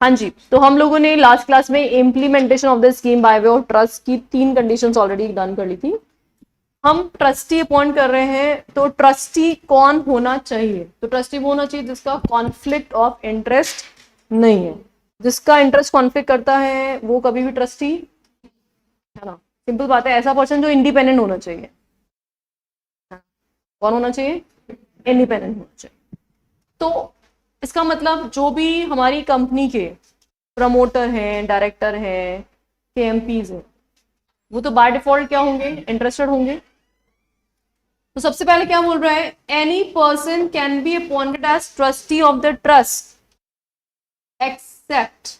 हाँ जी, तो हम लोगों ने लास्ट क्लास में implementation of the scheme by way of trust की 3 कंडीशंस ऑलरेडी डन कर ली थी। हम ट्रस्टी अपॉइंट कर रहे हैं, तो ट्रस्टी कौन होना चाहिए? तो ट्रस्टी वो होना चाहिए जिसका कॉन्फ्लिक्ट ऑफ इंटरेस्ट नहीं है। जिसका इंटरेस्ट कॉन्फ्लिक्ट करता है वो कभी भी ट्रस्टी, है ना, सिंपल बात है। ऐसा पर्सन जो इंडिपेंडेंट होना चाहिए। कौन होना चाहिए? इंडिपेंडेंट होना चाहिए। तो इसका मतलब जो भी हमारी कंपनी के प्रमोटर हैं, डायरेक्टर हैं, केएमपीज हैं, वो तो बाय डिफॉल्ट क्या होंगे? इंटरेस्टेड होंगे। तो सबसे पहले क्या बोल रहा है? Any person can be appointed as trustee of the trust except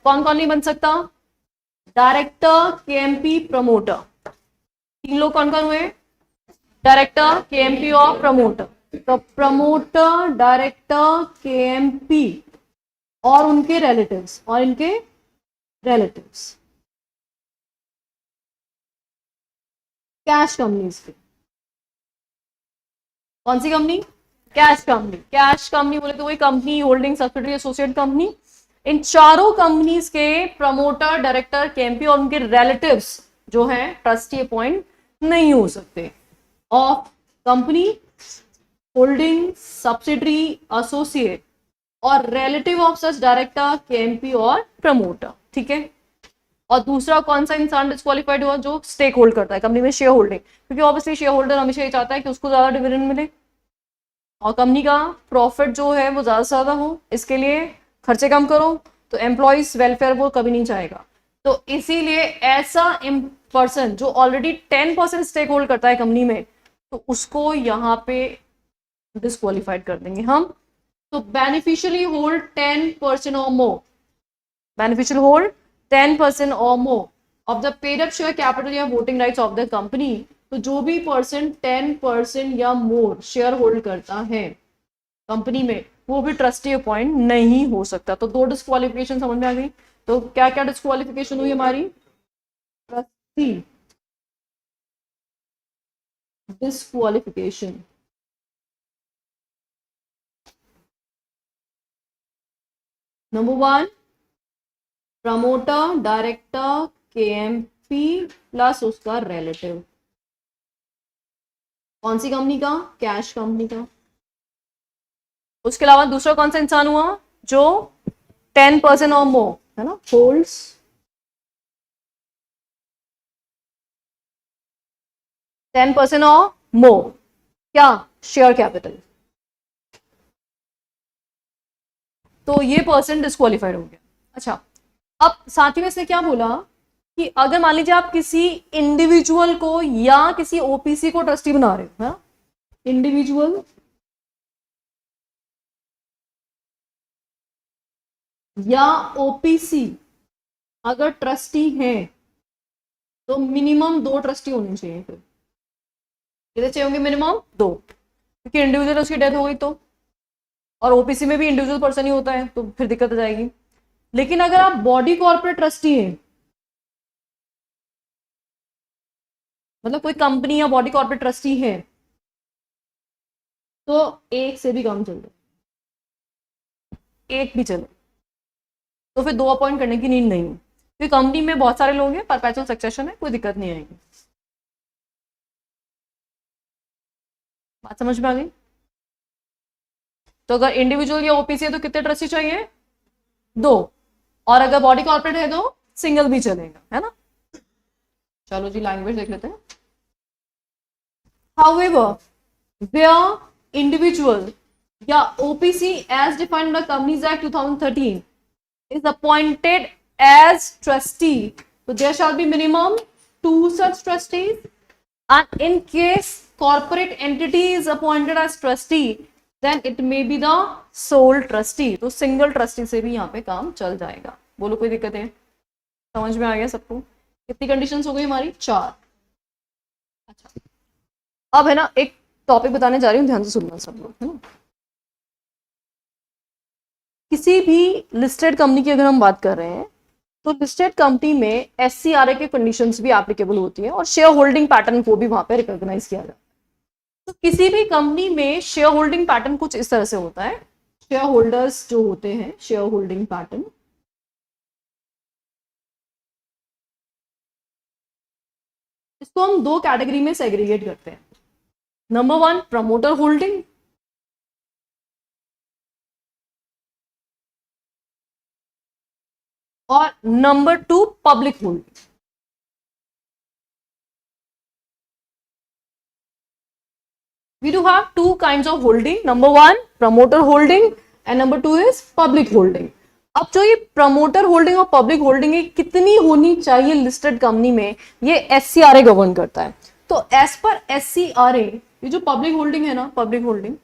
कौन कौन नहीं बन सकता? Director, KMP, promoter. 3 लोग कौन कौन हुए? डायरेक्टर, केएमपी और प्रमोटर। तो प्रमोटर, डायरेक्टर, केएमपी और उनके रिलेटिव्स कैश कंपनीज की। कौन सी कंपनी? कैश कंपनी बोले तो वही company, holding, subsidiary, associate company. इन चारों कंपनीज के प्रमोटर, डायरेक्टर, केएमपी और उनके रिलेटिव्स जो है ट्रस्टी अपॉइंट नहीं हो सकते of company, holding, subsidiary, associate और relative of such director, KMP और प्रमोटर। ठीक है। और दूसरा कौन सा इंसान डिस्क्वालिफाइड हुआ? जो स्टेक होल्ड करता है कंपनी में शेयर होल्डिंग, क्योंकि ऑब्वियसली शेयर होल्डर हमेशा ये चाहता है कि उसको ज्यादा डिविडेंड मिले और कंपनी का प्रॉफिट जो है वो ज्यादा से ज्यादा हो, इसके लिए खर्चे कम करो। तो एम्प्लॉइज वेलफेयर वो कभी नहीं चाहेगा। तो इसीलिए ऐसा पर्सन जो ऑलरेडी 10% स्टेक होल्ड करता है कंपनी में, तो उसको यहाँ पे डिस्क्वालिफाइड कर देंगे हम। तो बेनिफिशियली होल्ड 10% और मोर, beneficial hold 10% or more of the paid up share capital या voting rights of the company। तो जो भी पर्सन 10% या मोर शेयर होल्ड करता है कंपनी में, वो भी ट्रस्टी अपॉइंट नहीं हो सकता। तो 2 डिस्क्वालिफिकेशन समझ में आ गई। तो क्या क्या डिस्क्वालिफिकेशन हुई हमारी? Trustee disqualification, number 1 promoter, director, KMP plus उसका रिलेटिव। कौन सी कंपनी का? कैश कंपनी का। उसके अलावा दूसरा कौन सा इंसान हुआ जो 10% और मोर, है ना, होल्ड्स 10% और मोर क्या? Share capital. तो ये पर्सन डिस्क्वालिफाइड हो गया। अच्छा, अब साथ ही में इसने क्या बोला कि अगर मान लीजिए आप किसी इंडिविजुअल को या किसी ओपीसी को ट्रस्टी बना रहे हो, है, इंडिविजुअल या ओपीसी अगर ट्रस्टी है तो मिनिमम 2 ट्रस्टी होने चाहिए। फिर कितने चाहिए होंगे? मिनिमम 2, क्योंकि इंडिविजुअल उसकी डेथ हो गई तो, और ओपीसी में भी इंडिविजुअल पर्सन ही होता है, तो फिर दिक्कत आ जाएगी। लेकिन अगर आप बॉडी कॉर्पोरेट ट्रस्टी हैं, मतलब कोई कंपनी या बॉडी कॉर्पोरेट ट्रस्टी है, तो एक से भी कम चल एक भी चले तो फिर 2 अपॉइंट करने की नीड नहीं है, क्योंकि कंपनी में बहुत सारे लोग हैं, परपेचुअल सक्सेशन है, कोई दिक्कत नहीं आएगी। बात समझ में आ गई? तो अगर इंडिविजुअल या ओपीसी है तो कितने ट्रस्टी चाहिए? 2। और अगर बॉडी कॉर्पोरेट है तो सिंगल भी चलेगा, है ना। चलो जी, लैंग्वेज देख लेते हैं। However, where individual या OPC as defined under Companies Act 2013 is appointed as trustee, so there shall be minimum 2 such trustees, and in case corporate entity is appointed as trustee, then it may be the sole trustee। तो single trustee से भी यहाँ पे काम चल जाएगा। बोलो कोई दिक्कत है? समझ में आ गया सबको? कितनी कंडीशंस हो गई हमारी? 4। अच्छा, अब है ना एक टॉपिक बताने जा रही हूँ, ध्यान से सुनना सब लोग, है ना। किसी भी लिस्टेड कंपनी की अगर हम बात कर रहे हैं तो लिस्टेड कंपनी में एससीआरए के कंडीशंस भी एप्लीकेबल होती है और शेयर होल्डिंग पैटर्न को भी वहां पे रिकॉग्नाइज किया जाता है। तो किसी भी कंपनी में शेयर होल्डिंग पैटर्न कुछ इस तरह से होता है शेयर होल्डर्स जो होते हैं, शेयर होल्डिंग पैटर्न, इसको हम दो कैटेगरी में सेग्रीगेट करते हैं। नंबर वन, प्रमोटर होल्डिंग, और number two, public holding. We do have two kinds of holding. Number one, promoter holding, and number two is public holding. अब जो ये प्रमोटर होल्डिंग और पब्लिक होल्डिंग है कितनी होनी चाहिए लिस्टेड कंपनी में, ये एससीआरए गवर्न करता है। तो एज पर एससीआरए, ये जो पब्लिक होल्डिंग है ना, पब्लिक होल्डिंग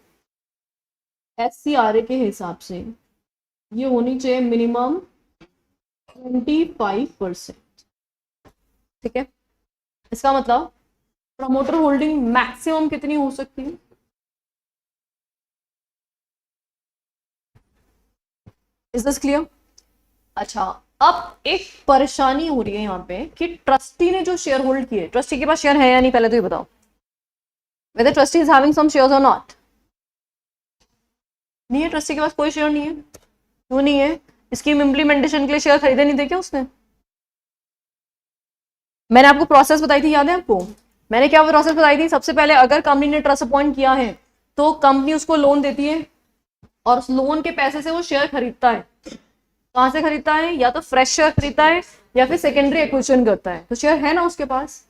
एससीआरए के हिसाब से ये होनी चाहिए मिनिमम 25%। ठीक है, इसका मतलब प्रमोटर होल्डिंग मैक्सिमम कितनी हो सकती है? Is this clear? अच्छा, अब एक परेशानी हो रही है यहाँ पे कि ट्रस्टी ने जो शेयर होल्ड किए, ट्रस्टी के पास शेयर है या नहीं, पहले तो ये बताओ, whether trustee is having some shares or not। नहीं है, ट्रस्टी के पास कोई शेयर नहीं है। क्यों नहीं है? स्कीम इंप्लीमेंटेशन के लिए शेयर खरीदे नहीं थे क्या उसने? मैंने आपको प्रोसेस बताई थी, याद है आपको? मैंने क्या प्रोसेस बताई थी? सबसे पहले अगर कंपनी ने ट्रस्ट अपॉइंट किया है तो कंपनी उसको लोन देती है और उस लोन के पैसे से वो शेयर खरीदता है। कहां से खरीदता है? या तो फ्रेश शेयर खरीदता है या फिर सेकेंडरी एक्विजिशन करता है। तो शेयर है ना उसके पास।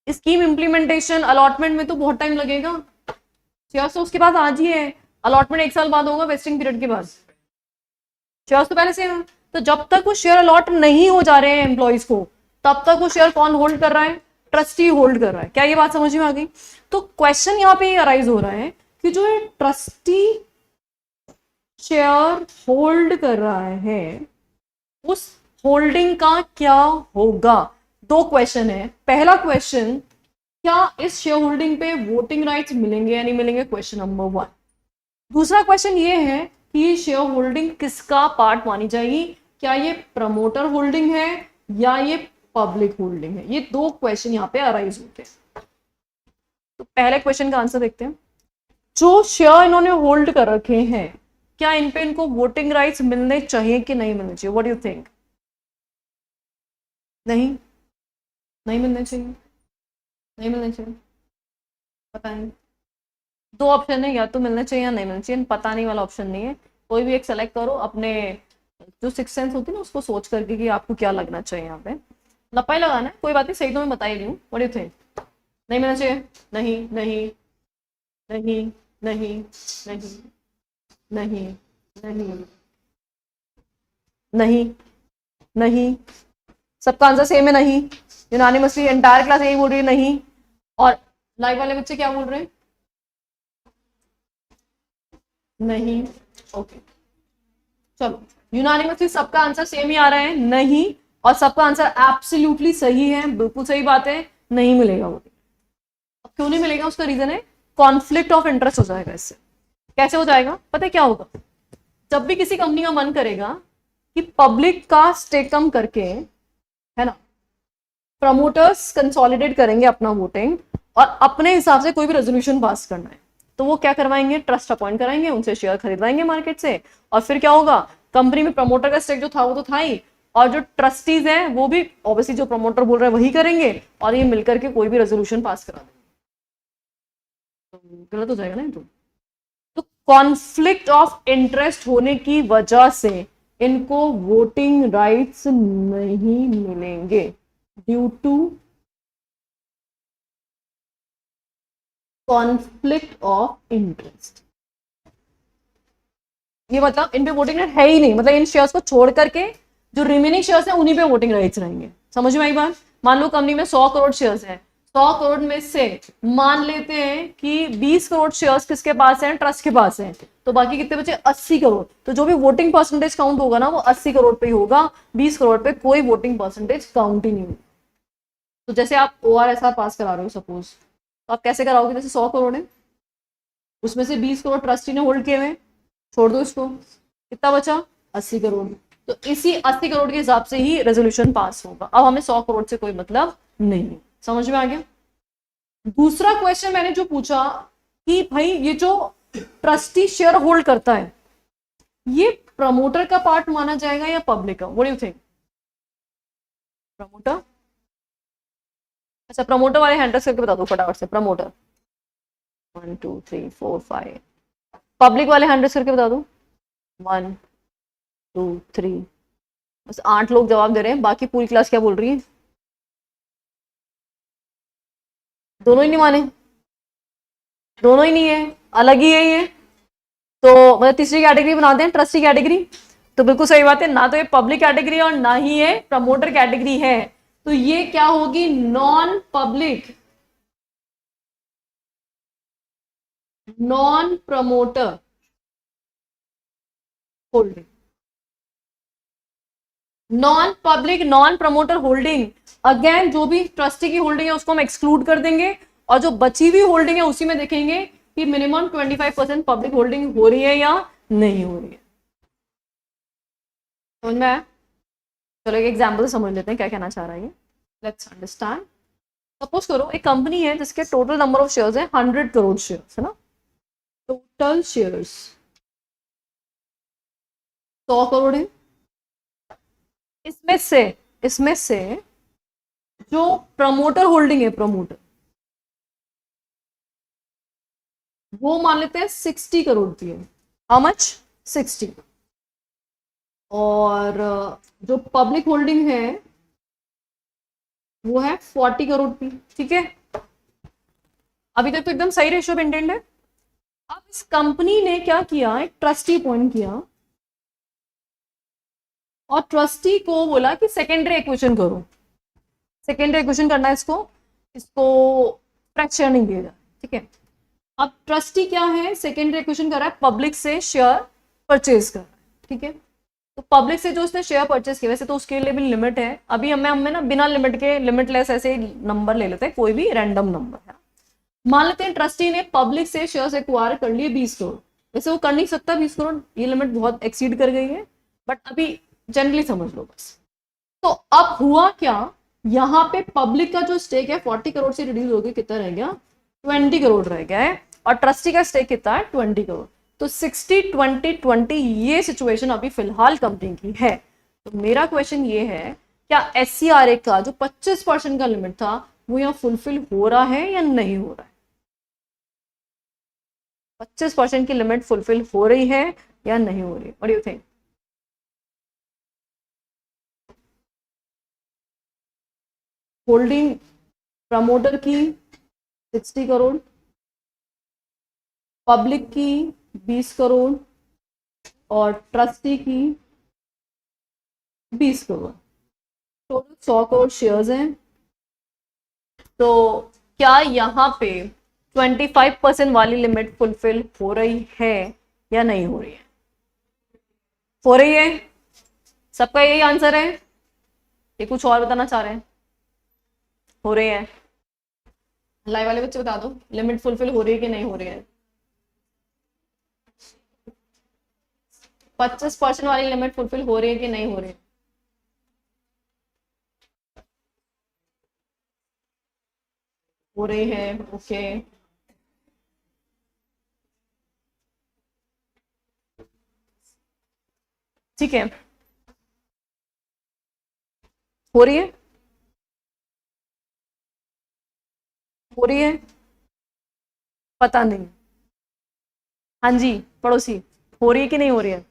स्कीम इंप्लीमेंटेशन अलॉटमेंट में तो बहुत टाइम लगेगा, शेयर तो उसके पास आज ही है, अलॉटमेंट 1 साल बाद होगा वेस्टिंग पीरियड के बाद। शेयर तो पहले से है। तो जब तक वो शेयर अलॉट नहीं हो जा रहे हैं एम्प्लॉइज को, तब तक वो शेयर कौन होल्ड कर रहा है? ट्रस्टी होल्ड कर रहा है। क्या ये बात समझ में आ गई? तो क्वेश्चन यहाँ पे अराइज हो रहा है कि जो ट्रस्टी शेयर होल्ड कर रहा है उस होल्डिंग का क्या होगा? दो क्वेश्चन है। पहला क्वेश्चन, क्या इस शेयर होल्डिंग पे वोटिंग राइट्स मिलेंगे या नहीं मिलेंगे? Question number 1। दूसरा क्वेश्चन ये है कि ये शेयर होल्डिंग किसका पार्ट मानी जाएगी? क्या ये प्रमोटर होल्डिंग है या ये पब्लिक होल्डिंग है? ये दो क्वेश्चन यहाँ पे अराइज होते हैं। तो पहले क्वेश्चन का आंसर देखते हैं। जो शेयर इन्होंने होल्ड कर रखे हैं, क्या इन पे इनको वोटिंग राइट्स मिलने चाहिए कि नहीं मिलने चाहिए? What do you think? नहीं, नहीं मिलने चाहिए, नहीं मिलने चाहिए, पता नहीं। दो ऑप्शन है, या तो मिलना चाहिए या नहीं मिलना चाहिए। पता नहीं वाला ऑप्शन नहीं है, कोई भी एक सेलेक्ट करो। अपने जो सिक्स सेंस होती है ना उसको सोच करके कि आपको क्या लगना चाहिए। यहाँ पे लपाई लगाना है, कोई बात नहीं, सही तो मैं बता ही रही हूँ। What do you think? नहीं मिलना चाहिए? नहीं नहीं नहीं नहीं नहीं नहीं नहीं नहीं नहीं। सबका आंसर सेम है, नहीं। यूनानिमसली एंटायर क्लास यही बोल रही है नहीं। और लाइव वाले बच्चे क्या बोल रहे हैं? नहीं। ओके, चलो, यूनानिमसली सबका आंसर सेम ही आ रहा है, नहीं। और सबका आंसर एब्सोल्युटली सही है, बिल्कुल सही बात है, नहीं मिलेगा वो। अब क्यों नहीं मिलेगा? उसका रीजन है कॉन्फ्लिक्ट ऑफ इंटरेस्ट हो जाएगा इससे। कैसे हो जाएगा? पता है क्या होगा? जब भी किसी कंपनी का मन करेगा कि पब्लिक का स्टेक कम करके, है ना, प्रमोटर्स कंसोलिडेट करेंगे अपना वोटिंग और अपने हिसाब से कोई भी रेजोल्यूशन पास करना है, तो वो क्या करवाएंगे? ट्रस्ट अपॉइंट कराएंगे, उनसे शेयर खरीदवाएंगे मार्केट से। और फिर क्या होगा? कंपनी में प्रमोटर का स्टेक जो था वो तो था ही, और जो ट्रस्टीज हैं वो भी ऑब्वियसली जो प्रमोटर बोल रहे हैं वही करेंगे, और ये मिलकर के कोई भी रेजोल्यूशन पास करा देंगे। तो गलत हो जाएगा ना तो कॉन्फ्लिक्ट ऑफ इंटरेस्ट होने की वजह से इनको वोटिंग राइट्स नहीं मिलेंगे, due to conflict of interest. ये मतलब इन पे वोटिंग राइट है ही नहीं, मतलब इन शेयर्स को छोड़ करके जो रिमेनिंग शेयर्स हैं उन्हीं पे वोटिंग राइट्स रहेंगे। समझ में आई बात? मान लो कंपनी में 100 करोड़ शेयर्स हैं, 100 करोड़ में से मान लेते हैं कि 20 करोड़ शेयर्स किसके पास हैं? ट्रस्ट के पास हैं। तो बाकी कितने बचे? 80 करोड़। तो जो भी वोटिंग परसेंटेज काउंट होगा ना वो 80 करोड़ पे ही होगा, 20 करोड़ पे कोई वोटिंग परसेंटेज काउंट ही नहीं होगा। तो जैसे आप ORSR पास करा रहे हो सपोज, तो आप कैसे कराओगे? जैसे 100 करोड़ है, उसमें से 20 करोड़ ट्रस्टी ने होल्ड किए हुए, छोड़ दो इसको, कितना बचा? 80 करोड़। तो इसी 80 करोड़ के हिसाब से ही रेजोल्यूशन पास होगा। अब हमें 100 करोड़ से कोई मतलब नहीं। समझ में आ गया? दूसरा क्वेश्चन मैंने जो पूछा कि भाई ये जो ट्रस्टी शेयर होल्ड करता है ये प्रमोटर का पार्ट माना जाएगा या पब्लिक का? What do you think? Promoter? अच्छा, प्रमोटर वाले हैंडल्स करके बता दो फटाफट से। प्रमोटर 1 2 3 4 5। पब्लिक वाले हैंडल्स करके बता दो 1 2 3। बस 8 लोग जवाब दे रहे हैं, बाकी पूरी क्लास क्या बोल रही है? दोनों ही नहीं माने, दोनों ही नहीं है, अलग ही है ये। तो मतलब तीसरी कैटेगरी बनाते हैं, ट्रस्टी कैटेगरी। तो बिल्कुल सही बात है, ना तो ये पब्लिक कैटेगरी और ना ही ये प्रमोटर कैटेगरी है। तो ये क्या होगी? Non public, non promoter holding. Non public non promoter holding, again जो भी ट्रस्टी की होल्डिंग है उसको हम एक्सक्लूड कर देंगे, और जो बची हुई होल्डिंग है उसी में देखेंगे कि मिनिमम 25% पब्लिक होल्डिंग हो रही है या नहीं हो रही है। समझ में आया? चलो एक एग्जाम्पल समझ लेते हैं क्या कहना चाह रहा है ये। Let's understand. सपोज करो एक कंपनी है जिसके टोटल नंबर ऑफ शेयर्स है 100 करोड़ शेयर्स, है ना? टोटल शेयर्स 100 करोड़ है। इसमें से जो प्रमोटर होल्डिंग है, प्रमोटर, वो मान लेते हैं 60 करोड़ की है। How much? 60। और जो पब्लिक होल्डिंग है वो है 40 करोड़ की। ठीक है, अभी तक तो एकदम सही रेशियो मेंटेन्ड है। अब इस कंपनी ने क्या किया, एक ट्रस्टी अपॉइंट किया और ट्रस्टी को बोला कि सेकेंडरी एक्विजिशन करो। सेकेंडरी एक्विजिशन करना है इसको, इसको फ्रैक्चर नहीं दिया जाए। ठीक है, अब ट्रस्टी क्या है, सेकेंडरी एक्विजिशन कर रहा है, पब्लिक से शेयर परचेज कर रहा है। ठीक है, तो पब्लिक से जो उसने शेयर परचेज किया, वैसे तो उसके लिए भी लिमिट है। अभी हमें ना बिना लिमिट के, लिमिटलेस ऐसे नंबर ले लेते हैं, कोई भी रैंडम नंबर है। मान लेते हैं ट्रस्टी ने पब्लिक से शेयर एक्वायर कर लिए 20 करोड़। वैसे वो कर नहीं सकता 20 करोड़, ये लिमिट बहुत एक्सीड कर गई है, बट अभी जनरली समझ लो बस। तो अब हुआ क्या, यहाँ पे पब्लिक का जो स्टेक है 40 करोड़ से रिड्यूस हो गया, कितना रह गया? 20 करोड़ रह गया है। और ट्रस्टी का स्टेक कितना है? 20 करोड़। तो 60-20-20 ये सिचुएशन अभी फिलहाल कंपनी की है। तो मेरा क्वेश्चन ये है, क्या SCRA का जो 25% का लिमिट था वो यहाँ फुलफिल हो रहा है या नहीं हो रहा है? 25% की लिमिट फुलफिल हो रही है या नहीं हो रही है? What do you think? Holding promoter की 60 करोड़, पब्लिक की 20 करोड़ और ट्रस्टी की 20 करोड़, टोटल 100 करोड़ शेयर्स हैं। तो क्या यहाँ पे 25% वाली लिमिट फुलफिल हो रही है या नहीं हो रही है? हो रही है। सबका यही आंसर है, ये कुछ और बताना चाह रहे हैं? हो रही है। लाइव वाले बच्चे बता दो, लिमिट फुलफिल हो रही है कि नहीं हो रही है? 25% वाली लिमिट फुलफिल हो रही है कि नहीं हो रही है? हो रही है, ओके। ठीक है, हो रही है, हो रही है, पता नहीं। हाँ जी पड़ोसी, हो रही है कि नहीं हो रही है?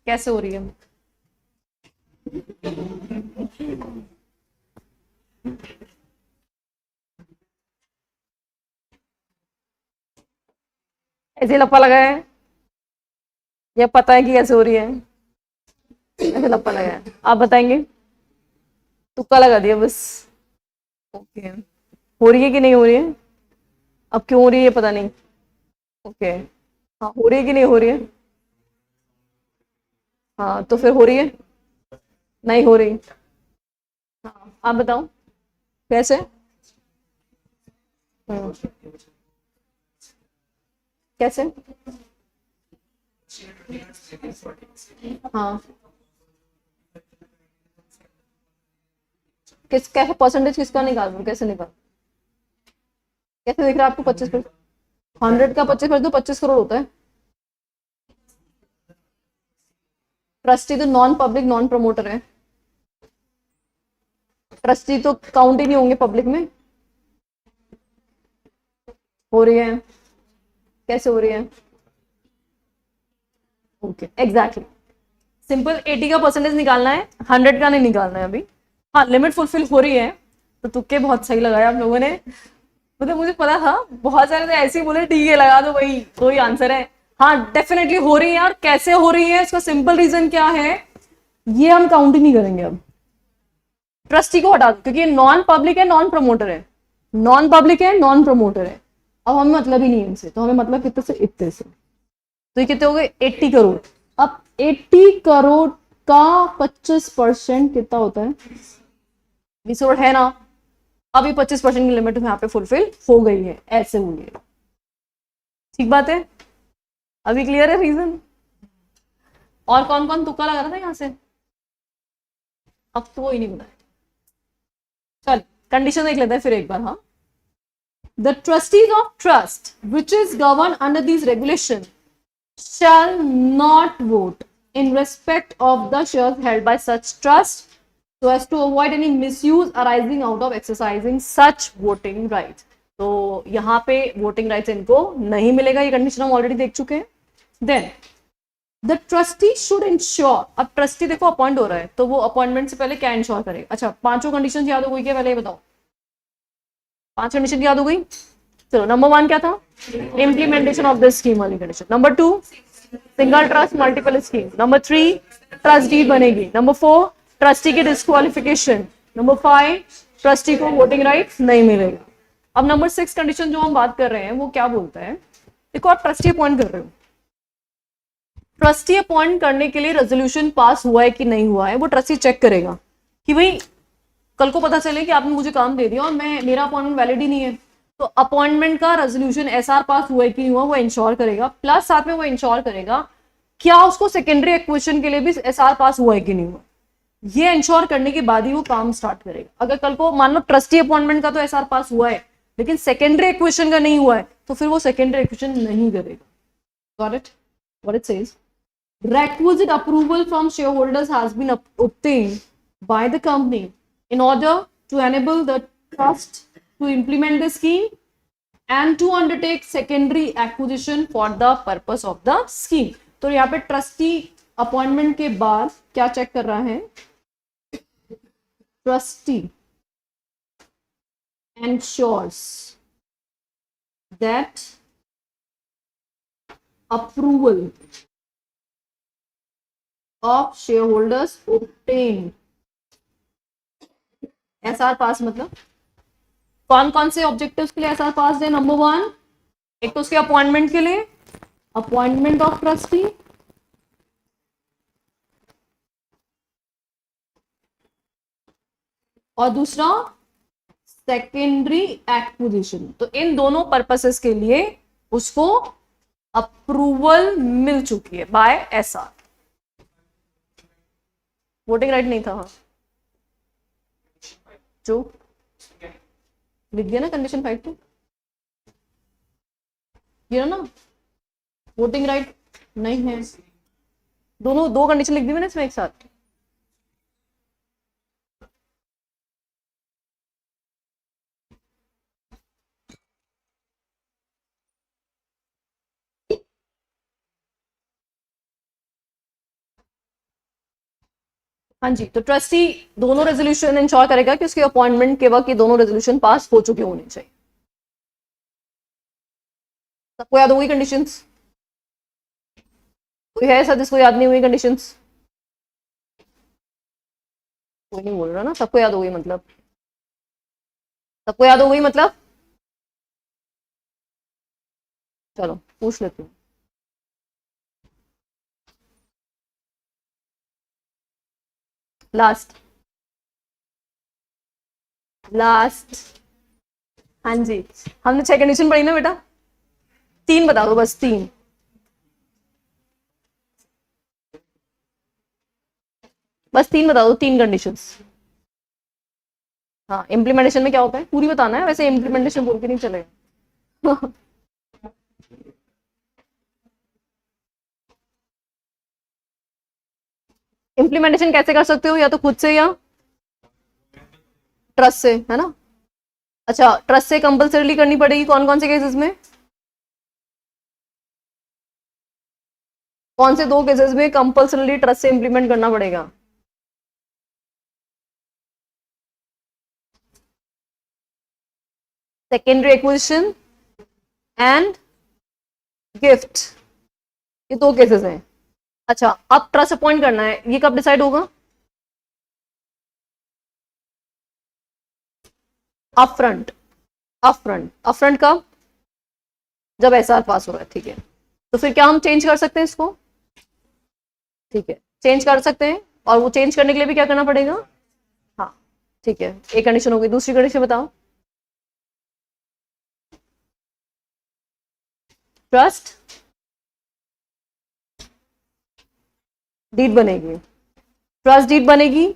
कैसे हो रही है? ऐसे लप्पा लगा है या पता है कि कैसे हो रही है? ऐसे लप्पा लगा है, आप बताएंगे? तुक्का लगा दिया बस। ओके, हो रही है कि नहीं हो रही है? अब क्यों हो रही है पता नहीं। ओके, हाँ हो रही है कि नहीं हो रही है? हाँ तो फिर हो रही है, नहीं हो रही? हाँ आप बताओ कैसे? हम्म, कैसे? हाँ, कैसे परसेंटेज किसका निकाल, कैसे निकाल, कैसे दिख रहा है आपको? 25%? 100 का 25% तो 25 करोड़ होता है। ट्रस्टी तो नॉन पब्लिक नॉन प्रमोटर है, ट्रस्टी तो काउंट ही नहीं होंगे पब्लिक में। हो रही है, कैसे हो रही है? ओके एग्जैक्टली, सिंपल 80 का परसेंटेज निकालना है, 100 का नहीं निकालना है अभी। हाँ लिमिट फुलफिल हो रही है, तो तुक्के बहुत सही लगाया आप लोगों ने, मतलब मुझे पता था बहुत सारे तो ऐसे ही बोले ठीक है लगा दो वही वही आंसर है। हाँ डेफिनेटली हो रही है, और कैसे हो रही है इसका सिंपल रीजन क्या है, ये हम काउंट ही नहीं करेंगे अब। ट्रस्टी को हटा दो क्योंकि नॉन पब्लिक है नॉन प्रमोटर है, नॉन पब्लिक है नॉन प्रमोटर है, अब हमें मतलब ही नहीं है इनसे, तो हमें मतलब कितने से, इतने से, तो ये कितने हो गए 80 करोड़। अब 80 करोड़ का 25% कितना होता है, 20 करोड़ है ना, अभी 25% की लिमिट यहाँ पे फुलफिल हो गई है, ऐसे हुई है। ठीक बात है, अभी क्लियर है रीजन। और कौन कौन तुक्का लगा रहा था यहाँ से, अब तो कोई नहीं बताया। चल कंडीशन देख लेते हैं फिर एक बार। हाँ, the trustees of trust which is govern under this regulation shall not vote in respect of the shares held by such trust so as to avoid any misuse arising out of exercising such voting rights। तो यहाँ पे voting rights इनको नहीं मिलेगा, ये condition हम already देख चुके हैं। Then the trustee should ensure, अब ट्रस्टी देखो अपॉइंट हो रहा है तो वो अपॉइंटमेंट से पहले क्या इंश्योर करेगा। अच्छा पांचों कंडीशन याद हो गई क्या, पहले ये बताओ, 5 कंडीशन याद हो गई। चलो नंबर 1 क्या था, इम्प्लीमेंटेशन ऑफ द स्कीम वाली condition. Number 2 single trust multiple scheme. Number 3 trust deed बनेगी। नंबर 4 ट्रस्टी की डिस्क्वालिफिकेशन। नंबर 5 ट्रस्टी को वोटिंग राइट नहीं मिलेगा। अब नंबर 6 कंडीशन जो हम बात कर रहे हैं वो क्या बोलता है, देखो आप ट्रस्टी अपॉइंट कर रहे हो, ट्रस्टी अपॉइंट करने के लिए रेजोल्यूशन पास हुआ है कि नहीं हुआ है वो ट्रस्टी चेक करेगा कि भाई कल को पता चले कि आपने मुझे काम दे दिया और मेरा अपॉइंटमेंट वैलिड ही नहीं है, तो अपॉइंटमेंट का रेजोल्यूशन एसआर पास हुआ है कि नहीं हुआ वो इंश्योर करेगा, प्लस साथ में वो इंश्योर करेगा क्या उसको सेकेंडरी एक्विजिशन के लिए भी एसआर पास हुआ है कि नहीं हुआ। ये इंश्योर करने के बाद ही वो काम स्टार्ट करेगा। अगर कल को मान लो ट्रस्टी अपॉइंटमेंट का तो एसआर पास हुआ है लेकिन सेकेंडरी एक्विजिशन का नहीं हुआ है तो फिर वो सेकेंडरी एक्विजिशन नहीं करेगा। Got it, what it says, requisite approval from shareholders has been obtained by the company in order to enable the trust to implement the scheme and to undertake secondary acquisition for the purpose of the scheme। तो यहाँ पे trustee appointment के बाद क्या check कर रहा है, trustee ensures that approval of shareholders obtained, SR पास मतलब कौन कौन से ऑब्जेक्टिव्स के लिए एसआर पास है। नंबर 1 एक तो उसके अपॉइंटमेंट के लिए, अपॉइंटमेंट ऑफ ट्रस्टी, और दूसरा सेकेंडरी एक्विजिशन। तो इन दोनों पर्पसेस के लिए उसको अप्रूवल मिल चुकी है बाय एसआर। वोटिंग राइट नहीं था जो लिख दिया ना कंडीशन 5 तो ये ना, वोटिंग राइट नहीं है, दोनों दो कंडीशन लिख दी मैंने इसमें एक साथ। हाँ जी, तो ट्रस्टी दोनों रेजोल्यूशन इंश्योर करेगा कि उसके अपॉइंटमेंट के वक्त ये दोनों रेजोल्यूशन पास हो चुके होने चाहिए। सबको याद होगी कंडीशंस, कोई है ऐसा जिसको याद नहीं हुई कंडीशंस? कोई नहीं बोल रहा ना, सबको याद हो गई मतलब, सबको याद हो गई मतलब, चलो पूछ लेती हूँ। लास्ट लास्ट, हाँ जी हमने 6 कंडीशन पढ़ी ना बेटा, 3 बता दो बस, 3 बस 3 बता दो, 3 कंडीशंस। हाँ इम्प्लीमेंटेशन में क्या होता है पूरी बताना है, वैसे इम्प्लीमेंटेशन बोल के नहीं चलेगा। इम्प्लीमेंटेशन कैसे कर सकते हो, या तो खुद से या ट्रस्ट से, है ना। अच्छा, ट्रस्ट से कंपल्सरीली करनी पड़ेगी कौन कौन से केसेस में, कौन से दो केसेस में कंपल्सरीली ट्रस्ट से इंप्लीमेंट करना पड़ेगा। सेकेंडरी एक्विजिशन एंड गिफ्ट, ये दो केसेस हैं। अच्छा, अब ट्रस्ट अपॉइंट करना है, ये कब डिसाइड होगा, अपफ्रंट। अपफ्रंट कब, जब एसआर पास हो रहा है, ठीक है। तो फिर क्या हम चेंज कर सकते हैं इसको, ठीक है, चेंज कर सकते हैं। और वो चेंज करने के लिए भी क्या करना पड़ेगा, हाँ ठीक है, एक कंडीशन हो गई। दूसरी कंडीशन बताओ, ट्रस्ट डीड बनेगी, ट्रस्ट डीड बनेगी,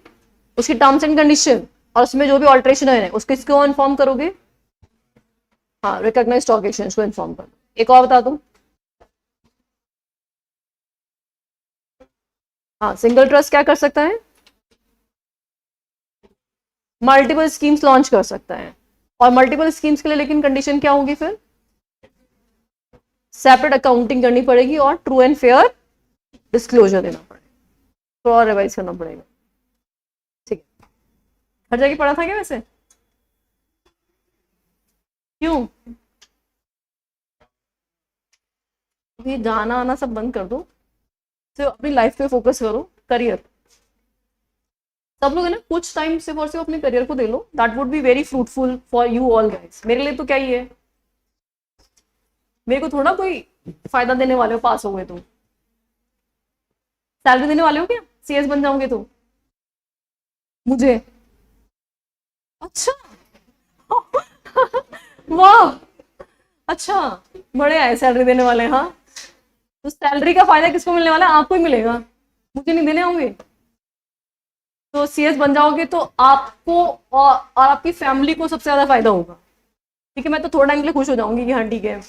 उसकी टर्म्स एंड कंडीशन और उसमें जो भी ऑल्ट्रेशन है उसको किसको इन्फॉर्म करोगे, हाँ रिकॉग्नाइज्ड स्टॉक एक्सचेंज को इन्फॉर्म कर। एक और बता दो, हाँ सिंगल ट्रस्ट क्या कर सकता है, मल्टीपल स्कीम्स लॉन्च कर सकता है। और मल्टीपल स्कीम्स के लिए लेकिन कंडीशन क्या होगी फिर, सेपरेट अकाउंटिंग करनी पड़ेगी और ट्रू एंड फेयर डिस्क्लोजर देना पड़ेगा, तो और रिवाइज करना पड़ेगा, ठीक है। हर जगह पढ़ा था क्या वैसे, क्यों, ये गाना आना सब बंद कर दो, तो अपनी लाइफ पे फोकस करो, करियर। सब लोग है ना, कुछ टाइम सिर्फ और सिर्फ अपने करियर को दे लो, that would be very fruitful for you all guys. मेरे लिए तो क्या ही है, मेरे को थोड़ा कोई फायदा देने वाले हो पास हो गए तो, सैलरी देने वाले हो क्या सीएस बन जाओगे तो मुझे, अच्छा वाह, अच्छा, बड़े आए सैलरी देने वाले, हाँ। तो सैलरी का फायदा किसको मिलने वाला है, आपको ही मिलेगा, मुझे नहीं देने होंगे। तो सीएस बन जाओगे तो आपको और आपकी फैमिली को सबसे ज्यादा फायदा होगा, ठीक है। मैं तो थोड़ा टाइम के लिए खुश हो जाऊंगी कि हाँ ठीक है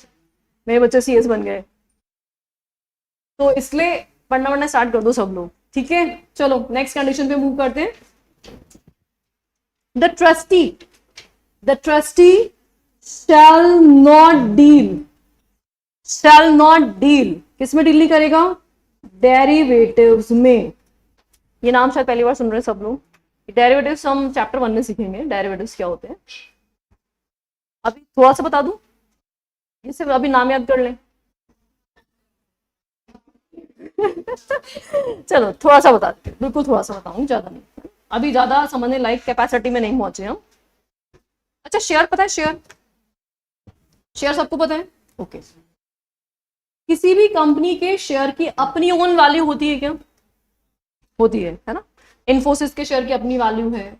मेरे बच्चे सीएस बन गए, तो इसलिए पढ़ना वढ़ना स्टार्ट कर दो सब लोग, ठीक है। चलो नेक्स्ट कंडीशन पे मूव करते हैं। The trustee, the trustee shall not deal, shall not deal, किसमें डील नहीं करेगा, डेरिवेटिव्स में। ये नाम शायद पहली बार सुन रहे हैं सब लोग। डेरिवेटिव्स हम चैप्टर 1 में सीखेंगे, डेरिवेटिव्स क्या होते हैं। अभी थोड़ा सा बता दूं, ये सिर्फ अभी नाम याद कर लें चलो थोड़ा सा बता देते, बिल्कुल थोड़ा सा बताऊंगी, ज्यादा नहीं, अभी ज्यादा समझने लायक कैपेसिटी में नहीं पहुंचे हम। अच्छा शेयर पता है, शेयर, शेयर सबको पता है, ओके। किसी भी कंपनी के शेयर की अपनी ओन वैल्यू होती है क्या, होती है ना। इन्फोसिस के शेयर की अपनी वैल्यू है,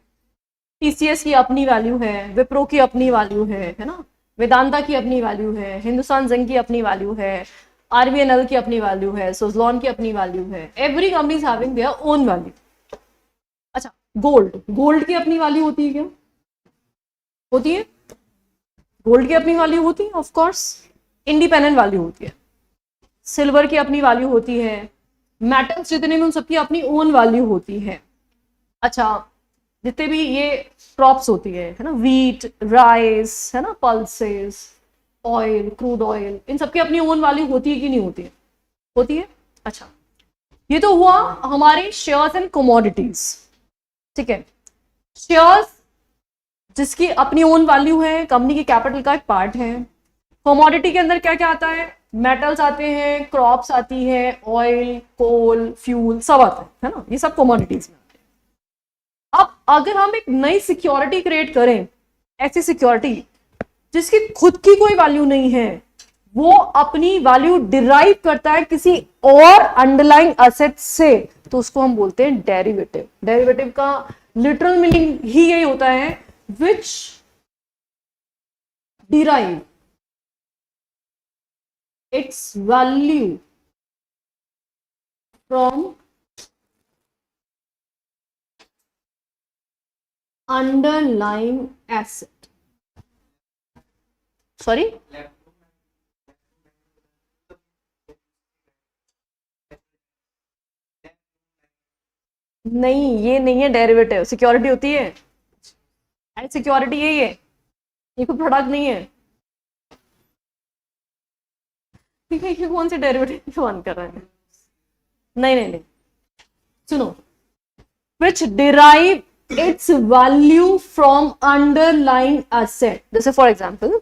टीसीएस की अपनी वैल्यू है, विप्रो की अपनी वैल्यू है ना, वेदांता की अपनी वैल्यू है, हिंदुस्तान जिंक की अपनी वैल्यू है, आरबीएनएल की अपनी वैल्यू है, सुजलॉन की अपनी वैल्यू है। Every company is having their own value. अच्छा, गोल्ड, गोल्ड की अपनी वैल्यू होती है क्या, होती है, गोल्ड की अपनी वैल्यू होती है, ऑफ कोर्स इंडिपेंडेंट वैल्यू होती है। सिल्वर की अपनी वैल्यू होती है, मेटल्स जितने में उन सबकी अपनी ओन वैल्यू होती है। अच्छा, जितने भी ये क्रॉप्स होती है ना, वीट, राइस, है ना, पल्सेस, ऑयल, क्रूड ऑयल, इन सबकी अपनी ओन वैल्यू होती है कि नहीं होती है, होती है। अच्छा, ये तो हुआ हमारे शेयर्स एंड कमोडिटीज, ठीक है। शेयर्स जिसकी अपनी ओन वैल्यू है, कंपनी की कैपिटल का एक पार्ट है। कमोडिटी के अंदर क्या क्या आता है, मेटल्स आते हैं, क्रॉप्स आती है, ऑयल, कोल, फ्यूल सब आता है ना, ये सब कमोडिटीज में। अब अगर हम एक नई सिक्योरिटी क्रिएट करें, ऐसी सिक्योरिटी जिसकी खुद की कोई वैल्यू नहीं है, वो अपनी वैल्यू डिराइव करता है किसी और अंडरलाइंग एसेट से, तो उसको हम बोलते हैं डेरिवेटिव। डेरिवेटिव का लिटरल मीनिंग ही यही होता है, which derive its value from underlying asset, sorry, नहीं, ये नहीं है डेरिवेटिव, सिक्योरिटी होती है, सिक्योरिटी है ये कोई प्रोडक्ट नहीं है। ठीक है, ये कौन से डेरिवेटिव की बात कर रहे हैं? नहीं नहीं नहीं, सुनो, which derive its value from underlying asset, जैसे फॉर एग्जाम्पल,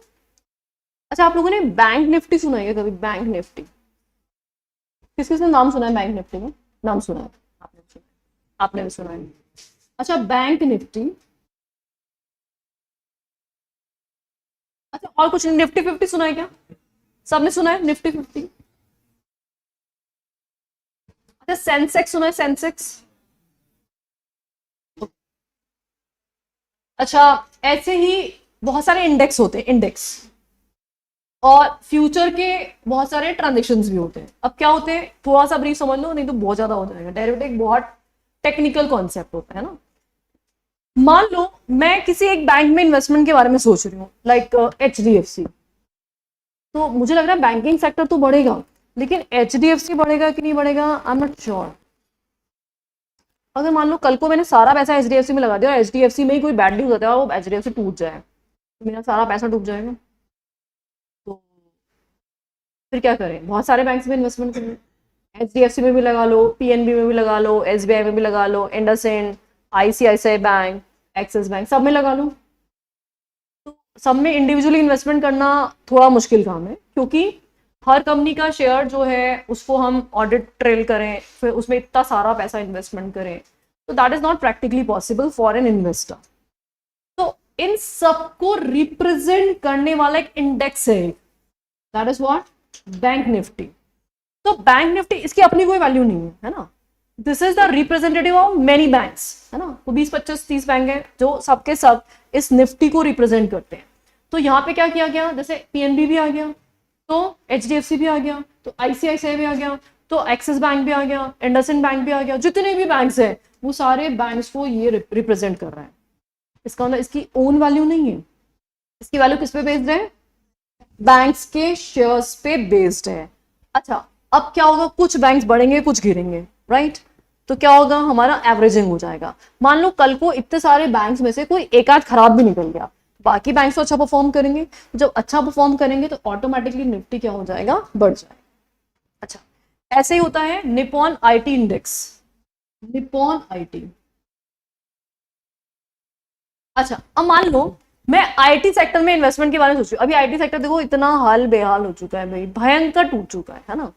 अच्छा आप लोगों ने बैंक निफ्टी सुना है क्या कभी? बैंक निफ्टी किस किसने नाम सुना है? बैंक निफ्टी में नाम सुना है? आपने सुना है? आपने भी सुना है? अच्छा बैंक निफ्टी, अच्छा और कुछ नहीं, निफ्टी 50 सुना है क्या? सबने सुना है निफ्टी 50? अच्छा सेंसेक्स सुना है? सेंसेक्स, अच्छा ऐसे ही बहुत सारे इंडेक्स होते हैं, इंडेक्स, और फ्यूचर के बहुत सारे ट्रांजेक्शन्स भी होते हैं। अब क्या होते हैं, थोड़ा सा ब्रीफ समझ लो, नहीं तो बहुत ज्यादा हो जाएगा। डेरिवेटिव बहुत टेक्निकल कॉन्सेप्ट होता है ना। मान लो मैं किसी एक बैंक में इन्वेस्टमेंट के बारे में सोच रही हूँ, लाइक HDFC, तो मुझे लग रहा है बैंकिंग सेक्टर तो बढ़ेगा, लेकिन HDFC बढ़ेगा कि नहीं बढ़ेगा, आई एम नॉट श्योर। अगर मान लो कल को मैंने सारा पैसा HDFC में लगा दिया और HDFC में ही कोई बैड न्यूज होता है और वो HDFC टूट जाए, तो मेरा सारा पैसा डूब जाएगा। तो फिर क्या करें? बहुत सारे बैंक में इन्वेस्टमेंट करें, HDFC में भी लगा लो, PNB में भी लगा लो, SBI में भी लगा लो, IndusInd, ICICI bank, Axis bank, सब में लगा लो। तो सब में इंडिविजुअली इन्वेस्टमेंट करना थोड़ा मुश्किल काम है, क्योंकि हर कंपनी का शेयर जो है उसको हम ऑडिट ट्रेल करें, फिर उसमें इतना सारा पैसा इन्वेस्टमेंट करें, तो that is not practically possible for an investor. तो इन सबको रिप्रेजेंट करने वाला एक इंडेक्स है, that is what, bank Nifty. तो बैंक निफ्टी, इसकी अपनी कोई वैल्यू नहीं है ना, this is the representative of many banks, है ना। तो 20 25 30 बैंक है जो सबके सब इस निफ्टी को रिप्रेजेंट करते हैं। तो यहाँ पे क्या किया गया, जैसे PNB भी आ गया, तो HDFC भी आ गया, तो ICICI भी आ गया, तो एक्सिस बैंक भी आ गया, इंडसइंड बैंक भी आ गया, जितने भी बैंक्स हैं वो सारे बैंक्स को ये रिप्रेजेंट कर रहा है। इसका मतलब इसकी ओन वैल्यू नहीं है, इसकी वैल्यू किस पे बेस्ड है, बैंक्स के शेयर्स पे बेस्ड है। अच्छा अब क्या होगा, कुछ बैंक्स बढ़ेंगे कुछ गिरेंगे, राइट। तो क्या होगा, हमारा एवरेजिंग हो जाएगा। मान लो कल को इतने सारे बैंक्स में से कोई एक आध खराब भी निकल गया, बाकी बैंक्स तो अच्छा परफॉर्म करेंगे, जब अच्छा परफॉर्म करेंगे तो ऑटोमेटिकली निफ्टी क्या हो जाएगा, बढ़ जाएगा। अच्छा ऐसे ही होता है Nippon IT index, Nippon IT। अच्छा अब मान लो मैं IT सेक्टर में इन्वेस्टमेंट के बारे में सोच रही हूँ। अभी IT सेक्टर देखो इतना हाल बेहाल हो चुका है भाई, भयंकर टूट चुका है ना।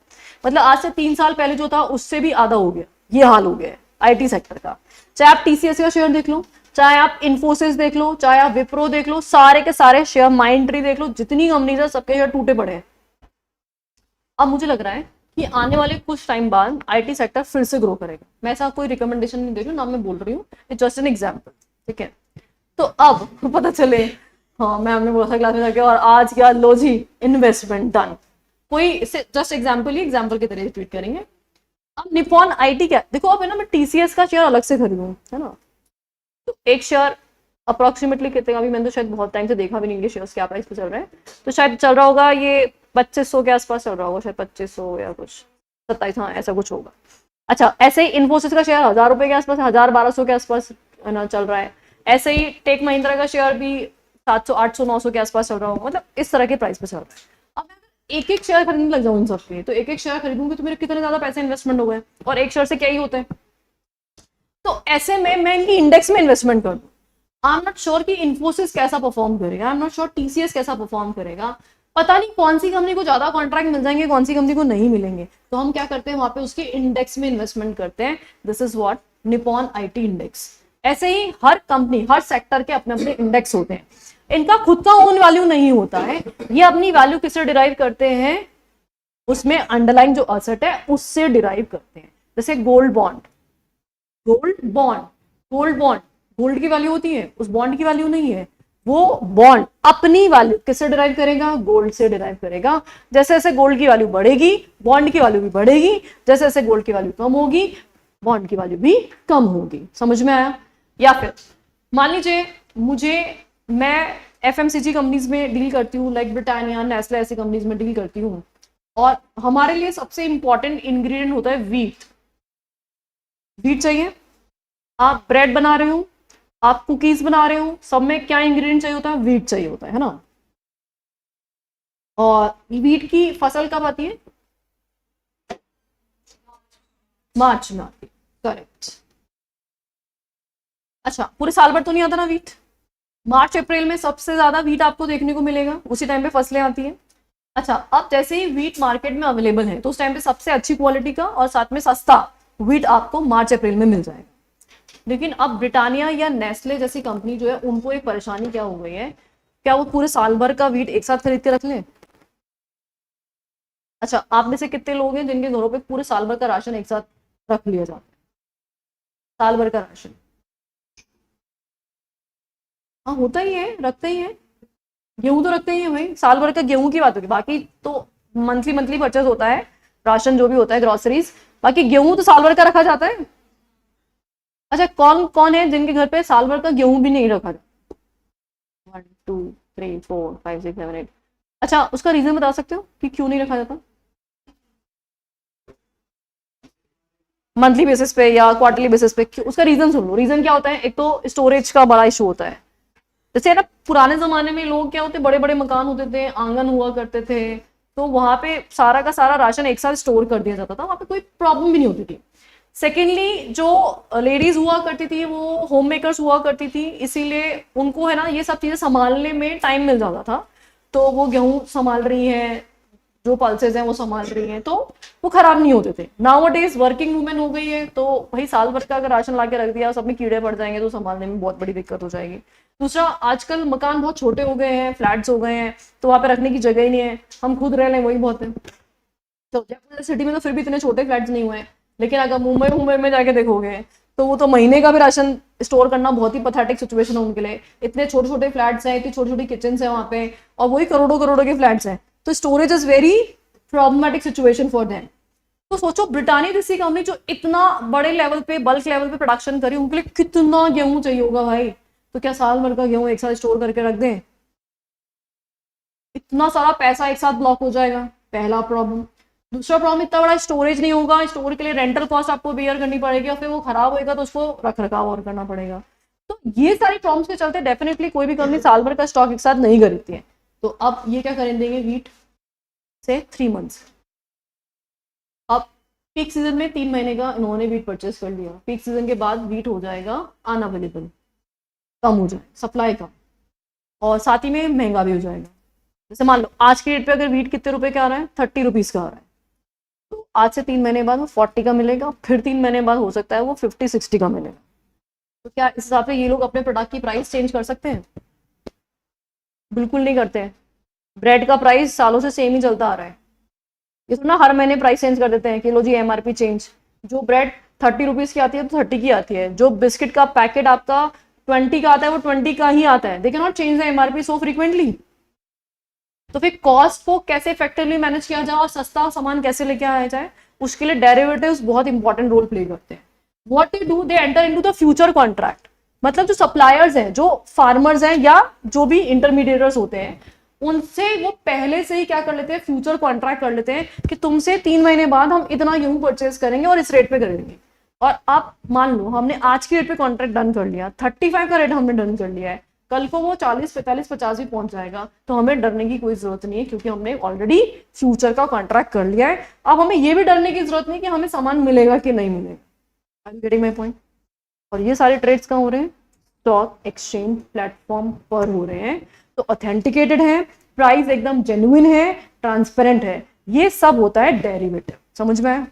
मतलब आज से 3 साल पहले जो था उससे भी आधा हो गया, ये हाल हो गया है IT सेक्टर का। चाहे आप TCS का शेयर देख लो, चाहे आप इन्फोसिस देख लो, चाहे आप विप्रो देख लो, सारे के सारे शेयर, माइंड ट्री देख लो, जितनी कंपनीज है सबके शेयर टूटे पड़े हैं। अब मुझे लग रहा है कि आने वाले कुछ टाइम बाद IT सेक्टर फिर से ग्रो करेगा। मैं ऐसा कोई रिकमेंडेशन नहीं दे रही हूँ, ना मैं बोल रही हूँ, इट्स जस्ट एन एग्जाम्पल, ठीक है। तो अब पता चले, हाँ मैं हमने बोला था क्लास में जाके, और आज क्या लो जी इन्वेस्टमेंट डन, कोई जस्ट एग्जाम्पल ही एग्जाम्पल की तरह ट्वीट करेंगे। अब निपॉन IT क्या देखो, अब है ना मैं TCS का शेयर अलग से खरीदूं, है ना, तो एक शेयर अप्रोक्सीमेटली कितने का, भी मैंने तो शायद बहुत टाइम से देखा भी नहीं कि शेयर्स क्या प्राइस पे चल रहे हैं, तो शायद चल रहा होगा ये 2500 के आसपास चल रहा होगा, शायद 2500 या कुछ 27, हाँ ऐसा कुछ होगा। अच्छा ऐसे ही इन्फोसिस का शेयर 1000 रुपए के आसपास, 1000-1200 के आसपास है ना चल रहा है। ऐसे ही टेक महिंद्रा का शेयर भी 700 800 900 के आसपास चल रहा होगा, मतलब इस तरह के प्राइस पे चल रहा है। अब मैं एक एक शेयर खरीदने लग जाऊँ इन सबके, तो एक एक शेयर खरीदूंगी तो मेरे कितने ज्यादा पैसे इन्वेस्टमेंट हो गए, और एक शेयर से क्या ही होता है। तो ऐसे में मैं इनकी इंडेक्स में इन्वेस्टमेंट कर दूं, आई एम नॉट श्योर कि इन्फोसिस कैसा परफॉर्म करेगा, I am not sure TCS कैसा परफॉर्म करेगा, पता नहीं कौन सी कंपनी को ज्यादा कॉन्ट्रैक्ट मिल जाएंगे, कौन सी कंपनी को नहीं मिलेंगे। तो हम क्या करते हैं, वहां पे उसके इंडेक्स में इन्वेस्टमेंट करते हैं। This is what Nippon IT index. ऐसे ही हर कंपनी, हर सेक्टर के अपने अपने इंडेक्स होते हैं, इनका खुद का ओन वैल्यू नहीं होता है, ये अपनी वैल्यू किससे डिराइव करते हैं, उसमें अंडरलाइन जो असेट है उससे डिराइव करते हैं। जैसे gold bond, gold bond, gold bond, gold की वैल्यू होती है, उस बॉन्ड की वैल्यू नहीं है। वो बॉन्ड अपनी वैल्यू किससे डिराइव करेगा, गोल्ड से डिराइव करेगा। जैसे जैसे गोल्ड की वैल्यू बढ़ेगी, बॉन्ड की वैल्यू भी बढ़ेगी, जैसे जैसे गोल्ड की वैल्यू कम होगी, बॉन्ड की वैल्यू भी कम होगी। समझ में आया? या फिर मान लीजिए मैं FMCG कंपनीज में डील करती हूँ, लाइक ब्रिटानिया, नेस्ले, ऐसी कंपनीज में डील करती हूँ, और हमारे लिए सबसे इंपॉर्टेंट इंग्रेडिएंट होता है वीट। वीट चाहिए, आप ब्रेड बना रहे हो, आप कुकीज बना रहे हो, सब में क्या इंग्रेडिएंट चाहिए होता है? व्हीट चाहिए होता है ना। और व्हीट की फसल कब आती है? मार्च में आती है, करेक्ट। अच्छा, पूरे साल भर तो नहीं आता ना व्हीट? मार्च अप्रैल में सबसे ज्यादा व्हीट आपको देखने को मिलेगा, उसी टाइम पे फसलें आती हैं। अच्छा, अब जैसे ही व्हीट मार्केट में अवेलेबल है तो उस टाइम पे सबसे अच्छी क्वालिटी का और साथ में सस्ता व्हीट आपको मार्च अप्रैल में मिल जाएगा। लेकिन अब ब्रिटानिया या नेस्ले जैसी कंपनी जो है, उनको एक परेशानी क्या हो गई है, क्या वो पूरे साल भर का व्हीट एक साथ खरीद के रख लें? अच्छा, आप में से कितने लोग हैं जिनके घरों पे पूरे साल भर का राशन एक साथ रख लिया जाता है? साल भर का राशन, हाँ होता ही है, रखते ही है। गेहूं तो रखते ही है भाई, साल भर का गेहूं की बात होगी, बाकी तो मंथली मंथली परचेज होता है, राशन जो भी होता है, ग्रोसरीज। बाकी गेहूं तो साल भर का रखा जाता है। अच्छा, कौन कौन है जिनके घर पे साल भर का गेहूं भी नहीं रखा जाता? 1 2 3 4 5 6 7 8। अच्छा, उसका रीजन बता सकते हो कि क्यों नहीं रखा जाता? मंथली बेसिस पे या क्वार्टरली बेसिस पे उसका रीजन सुन लो। रीजन क्या होता है? एक तो स्टोरेज का बड़ा इशू होता है। जैसे ना पुराने जमाने में लोग क्या होते, बड़े बड़े मकान होते थे, आंगन हुआ करते थे, तो वहां पे सारा का सारा राशन एक साथ स्टोर कर दिया जाता था, वहां पे कोई प्रॉब्लम भी नहीं होती थी। सेकेंडली, जो लेडीज हुआ करती थी वो होम मेकर्स हुआ करती थी, इसीलिए उनको है ना ये सब चीजें संभालने में टाइम मिल जाता था। तो वो गेहूं संभाल रही है, जो पल्सेज हैं वो संभाल रही हैं, तो वो खराब नहीं होते थे। नाउ डेज वर्किंग वुमेन हो गई है, तो भाई साल भर का अगर राशन ला के रख दिया, सब में कीड़े पड़ जाएंगे तो संभालने में बहुत बड़ी दिक्कत हो जाएगी। दूसरा, आजकल मकान बहुत छोटे हो गए हैं, फ्लैट्स हो गए हैं, तो वहां पे रखने की जगह ही नहीं है, हम खुद रह लें वही बहुत है। तो जयपुर सिटी में तो फिर भी इतने छोटे फ्लैट्स नहीं हुए हैं, लेकिन अगर मुंबई मुंबई में जाके देखोगे तो वो तो महीने का भी राशन स्टोर करना बहुत ही पथेटिक सिचुएशन है उनके लिए। इतने छोटे छोटे फ्लैट्स हैं, इतनी छोटी छोटी किचन है वहां पे, और वही करोड़ों करोड़ों के फ्लैट्स हैं, तो storage is very problematic situation for them. तो सोचो, ब्रिटानिया जैसी कंपनी जो इतना बड़े लेवल पे, बल्क लेवल पे प्रोडक्शन करी, उनके लिए कितना गेहूं चाहिए होगा भाई। तो क्या साल भर का गेहूं एक साथ स्टोर करके रख दें? इतना सारा पैसा एक साथ ब्लॉक हो जाएगा, पहला प्रॉब्लम। दूसरा प्रॉब्लम, इतना बड़ा स्टोरेज नहीं होगा, स्टोर के लिए रेंटल कॉस्ट आपको बेयर करनी पड़ेगी, और फिर वो खराब होएगा तो उसको रख रखाव और करना पड़ेगा। तो ये सारी प्रॉब्लम्स के चलते डेफिनेटली कोई भी कंपनी साल भर का स्टॉक एक साथ नहीं खरीदती है। तो अब ये क्या खरीदेंगे? व्हीट से 3 मंथ्स। अब पीक सीजन में 3 महीने का इन्होंने व्हीट परचेस कर लिया, पीक सीजन के बाद व्हीट हो जाएगा अनअवेलेबल, कम हो जाए सप्लाई कम, और साथ ही में महंगा भी हो जाएगा। जैसे मान लो आज के डेट पे अगर व्हीट कितने रुपए का आ रहा है? 30 रुपीज का आ रहा है, तो आज से 3 महीने बाद वो 40 का मिलेगा, फिर 3 महीने बाद हो सकता है वो 50-60 का मिलेगा। तो क्या इस हिसाब से ये लोग अपने प्रोडक्ट की प्राइस चेंज कर सकते हैं? बिल्कुल नहीं करते हैं। ब्रेड का प्राइस सालों से सेम ही चलता आ रहा है, ये तो ना हर महीने प्राइस चेंज कर देते हैं कि लो जी एमआरपी चेंज। जो ब्रेड 30 रुपीज की आती है तो 30 की आती है, जो बिस्किट का पैकेट आपका 20 का आता है वो 20 का ही आता है। They can not change the MRP so frequently. तो फिर कॉस्ट को कैसे इफेक्टिवली मैनेज किया जाए और सस्ता सामान कैसे लेके आया जाए, उसके लिए डेरिवेटिव्स बहुत इंपॉर्टेंट रोल प्ले करते हैं। What they do, they enter into the future contract. मतलब जो सप्लायर्स हैं, जो फार्मर्स हैं, या जो भी इंटरमीडिएटर्स होते हैं, उनसे वो पहले से ही क्या कर लेते हैं? फ्यूचर कॉन्ट्रैक्ट कर लेते हैं कि तुमसे 3 महीने बाद हम इतना गेहूं परचेज करेंगे और इस रेट पे करेंगे। और आप मान लो हमने आज के रेट पे कॉन्ट्रैक्ट डन कर लिया, 35 का रेट हमने डन कर लिया है, कल को वो 40, 45, 50 भी पहुंच जाएगा, तो हमें डरने की कोई जरूरत नहीं है, क्योंकि हमने ऑलरेडी फ्यूचर का कॉन्ट्रैक्ट कर लिया है। अब हमें ये भी डरने की जरूरत नहीं कि हमें सामान मिलेगा कि नहीं मिलेगा। I am getting my point. और ये सारे ट्रेड्स कहाँ हो रहे हैं? स्टॉक एक्सचेंज प्लेटफॉर्म पर हो रहे हैं, तो ऑथेंटिकेटेड है, प्राइस एकदम जेन्युइन है, ट्रांसपेरेंट है। ये सब होता है डेरिवेटिव। समझ में आया?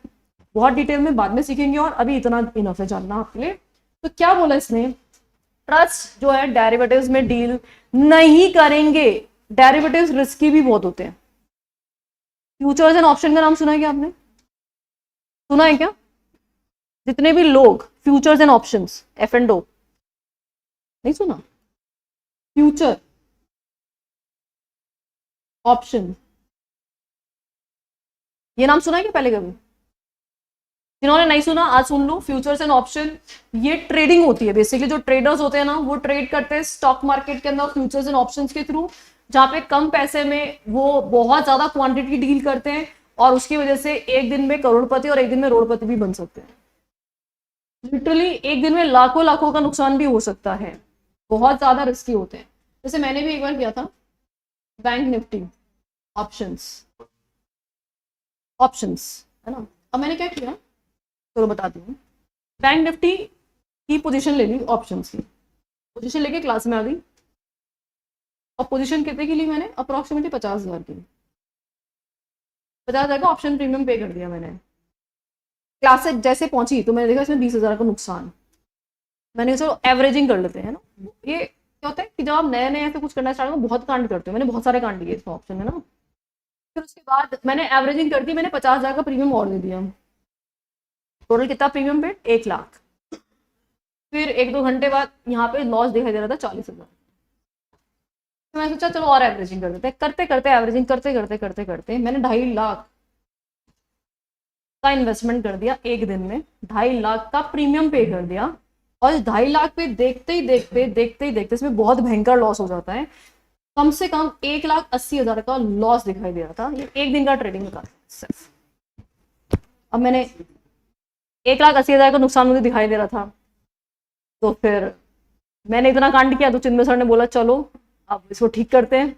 बहुत डिटेल में बाद में सीखेंगे, और अभी इतना इनफ है जानना आपके लिए। तो क्या बोला इसने? ट्रस्ट जो है डेरिवेटिव्स में डील नहीं करेंगे। डेरिवेटिव्स रिस्की भी बहुत होते हैं। फ्यूचर्स एंड ऑप्शन का नाम सुना है क्या आपने? सुना है क्या? जितने भी लोग futures and options, F and O, नहीं सुना? फ्यूचर, ऑप्शन, ये नाम सुना है क्या पहले कभी? जिन्होंने नहीं सुना आज सुन लो। फ्यूचर्स एंड ऑप्शन, ये ट्रेडिंग होती है बेसिकली। जो ट्रेडर्स होते हैं ना, वो ट्रेड करते हैं स्टॉक मार्केट के अंदर फ्यूचर्स एंड ऑप्शंस के थ्रू, जहां पे कम पैसे में वो बहुत ज्यादा क्वांटिटी डील करते हैं, और उसकी वजह से एक दिन में करोड़पति और एक दिन में रोड़पति भी बन सकते हैं। लिटरली एक दिन में लाखों लाखों का नुकसान भी हो सकता है, बहुत ज्यादा रिस्की होते हैं। जैसे मैंने भी एक बार किया था बैंक निफ्टी ऑप्शंस, ऑप्शंस है ना। अब मैंने क्या किया, चलो बताती हूँ। बैंक निफ्टी की पोजीशन ले ली, ऑप्शंस की पोजीशन लेके क्लास में आ गई। और पोजीशन कितने की ली मैंने, अप्रोक्सीमेटली 50,000 की। 50,000 का ऑप्शन प्रीमियम पे कर दिया मैंने। क्लास से जैसे पहुंची तो मैंने देखा इसमें 20,000 का नुकसान। मैंने चलो एवरेजिंग कर लेते हैं ना। ये क्या होता है कि जब आप नए नए ऐसे कुछ करना स्टार्ट करो, बहुत कांड करते हो, मैंने बहुत सारे कांड किए इसमें ऑप्शन में ना। फिर उसके बाद मैंने एवरेजिंग कर दी, मैंने 50,000 का प्रीमियम और दे दिया। टोटल कितना प्रीमियम पे, 1 लाख। फिर 1-2 घंटे बाद यहाँ पे लॉस दिखाई दे रहा था 40,000। तो मैं सोचा चलो और एवरेजिंग कर देते हैं। करते करते एवरेजिंग करते करते करते करते मैंने 2.5 लाख का इन्वेस्टमेंट कर दिया एक दिन में। 2.5 लाख का प्रीमियम पे कर दिया। और इस 2.5 लाख पे देखते ही देखते इसमें बहुत भयंकर लॉस हो जाता है। कम से कम 1,80,000 का लॉस दिखाई दे रहा था। ये एक दिन का ट्रेडिंग का सिर्फ। अब मैंने 1,80,000 का नुकसान मुझे दिखाई दे रहा था, तो फिर मैंने इतना कांड किया। तो चिन्मय सर ने बोला चलो अब इसको ठीक करते हैं।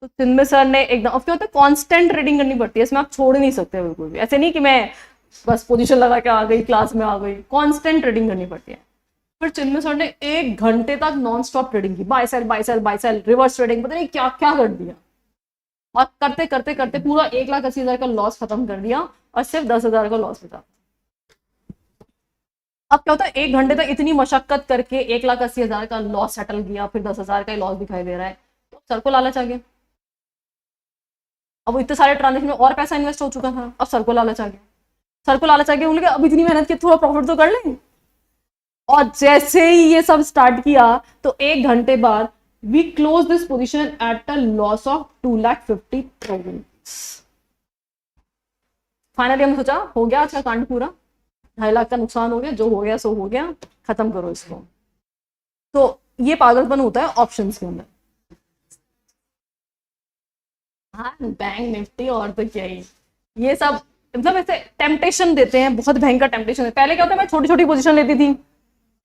तो चिन्मय सर ने एकदम, अब क्या होता है कांस्टेंट ट्रेडिंग करनी पड़ती है इसमें, आप छोड़ ही नहीं सकते बिल्कुल भी। ऐसे नहीं कि मैं बस पोजीशन लगा के आ गई, क्लास में आ गई, कांस्टेंट ट्रेडिंग करनी पड़ती है। फिर चिन्मय सर ने 1 घंटे तक नॉन स्टॉप ट्रेडिंग की, buy sell buy sell buy sell, reverse trading, पता नहीं क्या क्या कर दिया। और करते करते करते पूरा 1,80,000 का लॉस खत्म कर दिया और सिर्फ 10,000 का लॉस बचा। अब क्या होता है 1 घंटे तक इतनी मशक्कत करके 1,80,000 का लॉस सेटल किया, फिर 10,000 का लॉस दिखाई दे रहा है, तो सर को लालच आ गया। अब वो इतने सारे ट्रांजेक्शन में और पैसा इन्वेस्ट हो चुका था, अब सर को लालच आ गया। सर को लालच आ गया, उन्होंने कहा अब इतनी मेहनत की थोड़ा प्रॉफिट तो कर लें। और जैसे ही ये सब स्टार्ट किया तो 1 घंटे बाद we close this position at a loss of 2,50,000। Finally हमने सोचा हो गया अच्छा कांड पूरा, 2.5 लाख का नुकसान हो गया, जो हो गया सो हो गया, खत्म करो इसको। तो ये पागलपन होता है ऑप्शंस के अंदर। हाँ बैंक निफ्टी और तो क्या ही, ये सब मतलब ऐसे टेम्पटेशन देते हैं, बहुत भयंकर टेम्पटेशन है। पहले क्या होता है मैं छोटी छोटी पोजीशन लेती थी,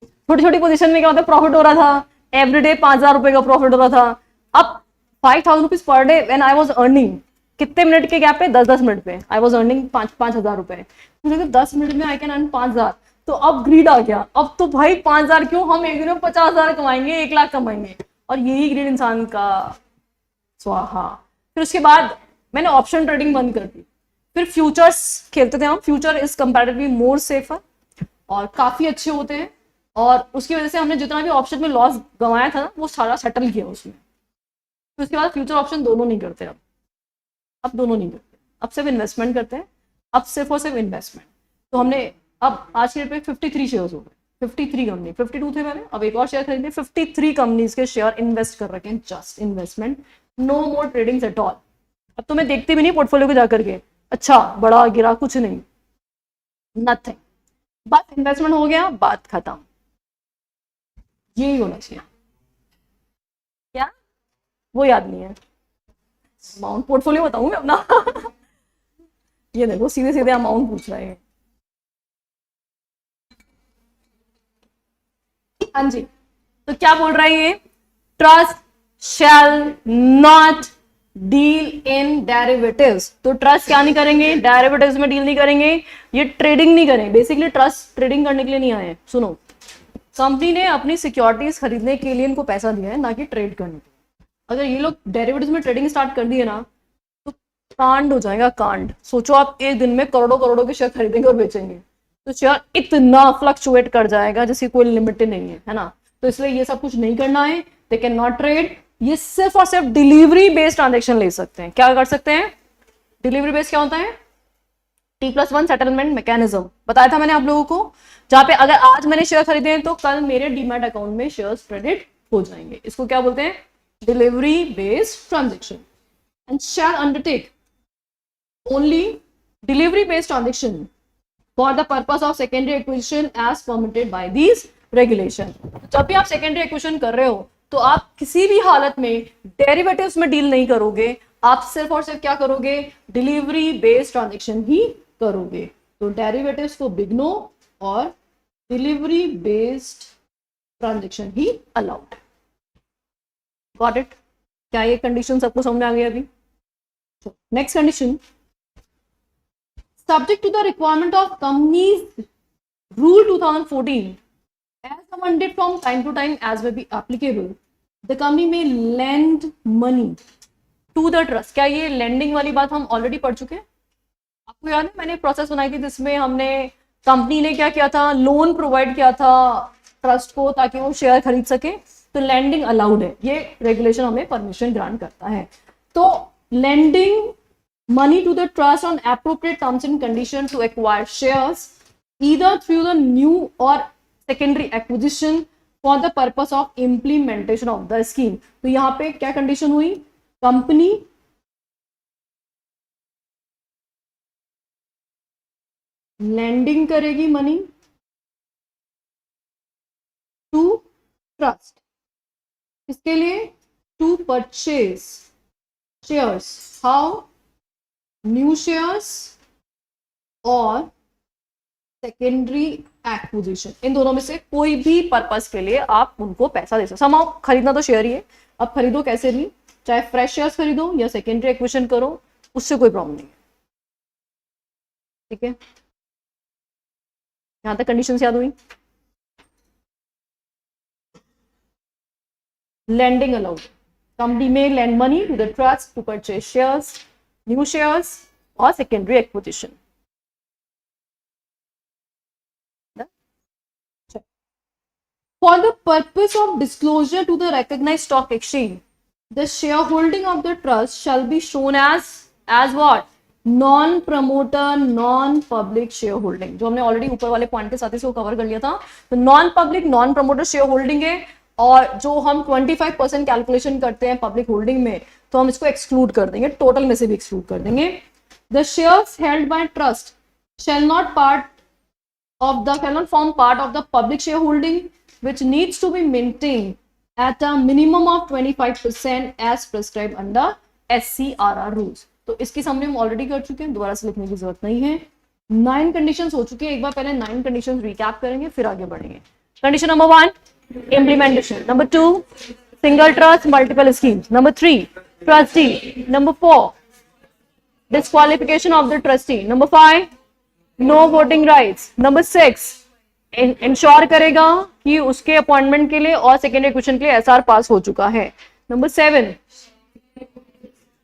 छोटी छोटी पोजीशन में क्या होता है प्रॉफिट हो रहा था, एवरीडे 5,000 रुपए का प्रॉफिट हो रहा था। अब 5,000 rupees per day when I was earning, कितने मिनट के गैप पे, 10-10 मिनट पे आई वाज अर्निंग 5,000 रुपए। मुझे 10 मिनट में आई कैन अर्न 5,000। तो अब ग्रीड आ गया, अब तो भाई 5,000 क्यों, हम एक दिन में 50,000 कमाएंगे, 1 लाख कमाएंगे। और यही ग्रीड इंसान का स्वाहा। फिर उसके बाद मैंने ऑप्शन ट्रेडिंग बंद कर दी। फिर फ्यूचर्स खेलते थे हम। Future is comparatively more safer और काफी अच्छे होते हैं। और उसकी वजह से हमने जितना भी ऑप्शन में लॉस गंवाया था ना वो सारा सेटल किया उसमें। फिर उसके बाद फ्यूचर ऑप्शन दोनों नहीं करते अब दोनों नहीं करते, अब सिर्फ इन्वेस्टमेंट करते हैं। अब सिर्फ और सिर्फ इन्वेस्टमेंट। तो हमने अब आज के डेट पे 53 शेयर्स हो गए, 53 कंपनी, 52 थे मैंने, अब एक और शेयर खरीदे, 53 कंपनीज के शेयर इन्वेस्ट कर रखे हैं, just investment, no more tradings at all. अब तो मैं देखती भी नहीं पोर्टफोलियो को जाकर के, अच्छा बड़ा गिरा, कुछ नहीं, नथिंग, बस इन्वेस्टमेंट हो गया, बात खत्म। यही होना चाहिए। क्या वो याद नहीं है, अमाउंट पोर्टफोलियो बताऊं मैं अपना ये देखो सीधे सीधे अमाउंट पूछ रहा है। हाँ जी, तो क्या बोल रहा है ये, trust shall not deal in derivatives. तो ट्रस्ट क्या नहीं करेंगे, डेरिवेटिव्स में डील नहीं करेंगे, ये ट्रेडिंग नहीं करेंगे। बेसिकली ट्रस्ट ट्रेडिंग करने के लिए नहीं आए। सुनो, कंपनी ने अपनी सिक्योरिटीज खरीदने के लिए इनको पैसा दिया है, ना कि ट्रेड करने के लिए। अगर ये लोग डेरिवेटिव्स में ट्रेडिंग स्टार्ट कर दिए ना तो कांड हो जाएगा, कांड। सोचो आप एक दिन में करोड़ों करोड़ों के शेयर खरीदेंगे और बेचेंगे तो शेयर इतना फ्लक्चुएट कर जाएगा जिसकी कोई लिमिट नहीं है ना। तो इसलिए ये सब कुछ नहीं करना है। They can not trade. ये सिर्फ और सिर्फ डिलीवरी बेस्ड ट्रांजेक्शन ले सकते हैं। क्या कर सकते हैं, डिलीवरी बेस्ड क्या होता है, T+1 सेटलमेंट मैकेनिज्म बताया था मैंने आप लोगों को, जहां पे अगर आज मैंने शेयर खरीदे हैं तो कल मेरे डीमैट अकाउंट में शेयर्स क्रेडिट हो जाएंगे। इसको क्या बोलते हैं, delivery based transaction. And shall undertake only delivery based transaction for the purpose of secondary acquisition as permitted by these regulation. जब भी आप सेकेंडरी एक्विजिशन कर रहे हो तो आप किसी भी हालत में डेरिवेटिव्स में डील नहीं करोगे, आप सिर्फ और सिर्फ क्या करोगे, डिलीवरी बेस्ड ट्रांजेक्शन ही करोगे। तो डेरिवेटिव्स को बिगनो और डिलीवरी बेस्ड ट्रांजेक्शन ही अलाउड। Got it? क्या ये कंडीशन सबको समझ में आ गई अभी? Next condition, subject to the requirement of companies rule 2014 as amended from time to time as may be applicable, the company may lend money to the trust। क्या ये lending वाली बात हम ऑलरेडी पढ़ चुके हैं? आपको याद है मैंने प्रोसेस बनाई थी जिसमें हमने कंपनी ने क्या किया था, लोन प्रोवाइड किया था ट्रस्ट को ताकि वो शेयर खरीद सके। तो लैंडिंग अलाउड है, ये रेगुलेशन हमें परमिशन ग्रांट करता है। तो lending money to the trust on appropriate terms and conditions to acquire shares either through the new or secondary acquisition for the purpose of implementation of the scheme। तो यहां पे क्या condition हुई, company lending करेगी money to trust, इसके लिए to purchase shares, how, new shares और secondary acquisition. इन दोनों में से कोई भी पर्पस के लिए आप उनको पैसा दे सकते। समाओ खरीदना तो शेयर ही है, अब खरीदो कैसे भी, चाहे फ्रेश शेयर्स खरीदो या सेकेंडरी एक्विजिशन करो, उससे कोई प्रॉब्लम नहीं है। ठीक है, यहां तक कंडीशंस याद हुई? लैंडिंग अलाउड, कंपनी में lend money to the trust to purchase shares, new shares और secondary acquisition. For the purpose of disclosure to the recognized stock exchange, the shareholding of the trust shall be shown as what? Non-promoter, non-public shareholding। जो हमने already ऊपर वाले point के साथ इसको cover कर लिया था। तो नॉन-पब्लिक, नॉन-प्रमोटर शेयर है, और जो हम 25% कैलकुलेशन करते हैं पब्लिक होल्डिंग में, तो हम इसको एक्सक्लूड कर देंगे, टोटल में से भी एक्सक्लूड कर देंगे। The shares held by trust shall not form part of the public shareholding, which needs to be maintained at a minimum of 25% as prescribed under SCRR rules। तो इसकी समरी हम ऑलरेडी कर चुके हैं, दोबारा से लिखने की जरूरत नहीं है। 9 कंडीशंस हो चुकी है, एक बार पहले 9 कंडीशंस रिकैप करेंगे फिर आगे बढ़ेंगे। Condition number 1 implementation, number 2 single trust multiple schemes, number 3 trustee, number 4 disqualification of the trustee, number 5 no voting rights, number 6 ensure करेगा कि उसके अपॉइंटमेंट के लिए और सेकेंडरी क्वेश्चन के लिए एसआर पास हो चुका है, नंबर 7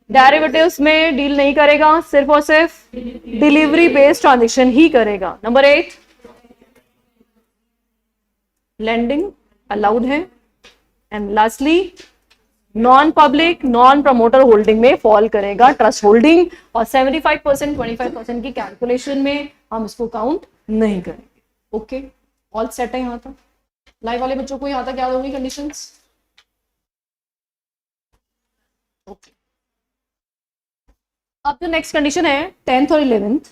डेरिवेटिव्स में डील नहीं करेगा, सिर्फ और सिर्फ डिलीवरी बेस्ड ट्रांजेक्शन ही करेगा, नंबर 8 लैंडिंग अलाउड है, and lastly non public non promoter holding में फॉल करेगा ट्रस्ट होल्डिंग, और 75% 25% की कैलकुलेशन में हम इसको काउंट नहीं करेंगे। ओके, ऑल सेट है यहां तक? लाइव वाले बच्चों को यहां तक याद होंगी कंडीशंस? ओके, अब जो नेक्स्ट कंडीशन है 10th और 11th,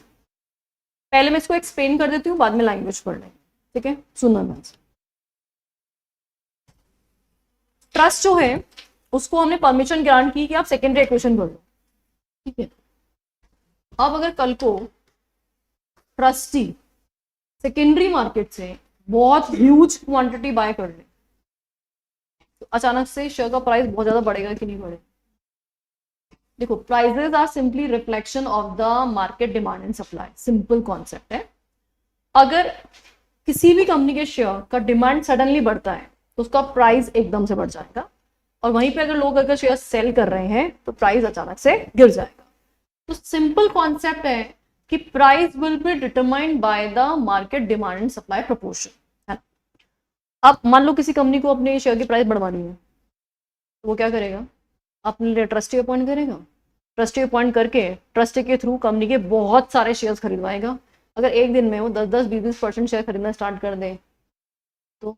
पहले मैं इसको एक्सप्लेन कर देती हूँ, बाद में लैंग्वेज पढ़ लेंगे। ठीक है, सुनना ध्यान से। ट्रस्ट जो है उसको हमने परमिशन ग्रांट की कि आप सेकेंडरी एक्विजिशन कर लो। ठीक है, अब अगर कल को ट्रस्टी सेकेंडरी मार्केट से बहुत ह्यूज क्वांटिटी बाय कर ले, तो अचानक से शेयर का प्राइस बहुत ज्यादा बढ़ेगा कि नहीं बढ़ेगा? देखो, prices are simply reflection of the market demand and supply, simple concept है। अगर किसी भी कंपनी के शेयर का डिमांड सडनली बढ़ता है तो उसका प्राइस एकदम से बढ़ जाएगा, और वहीं पे अगर लोग अगर शेयर सेल कर रहे हैं तो प्राइस अचानक से गिर जाएगा। तो सिंपल कॉन्सेप्ट है कि price will be determined by the market demand and supply proportion, है ना। अब मान लो किसी कंपनी को अपने शेयर की प्राइस बढ़वानी है, तो वो क्या करेगा? अपने ट्रस्टी अपॉइंट करेगा, ट्रस्टी अपॉइंट करके ट्रस्टी के थ्रू कंपनी के बहुत सारे शेयर्स खरीदवाएगा। अगर एक दिन में वो 10-10, 20-20% शेयर खरीदना स्टार्ट कर दे तो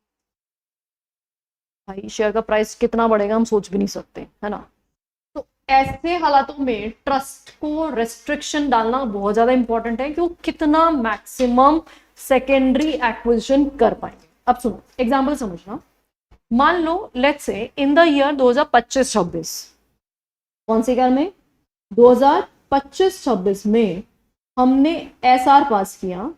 भाई शेयर का प्राइस कितना बढ़ेगा हम सोच भी नहीं सकते, है ना। तो ऐसे हालातों में ट्रस्ट को रेस्ट्रिक्शन डालना बहुत ज्यादा इंपॉर्टेंट है कि वो कितना मैक्सिमम सेकेंडरी एक्विजिशन कर पाएंगे। अब सुनो एग्जांपल समझना, मान लो let's say in the year 2025-26, कौन से ईयर में? 2025-26 में हमने एसआर पास किया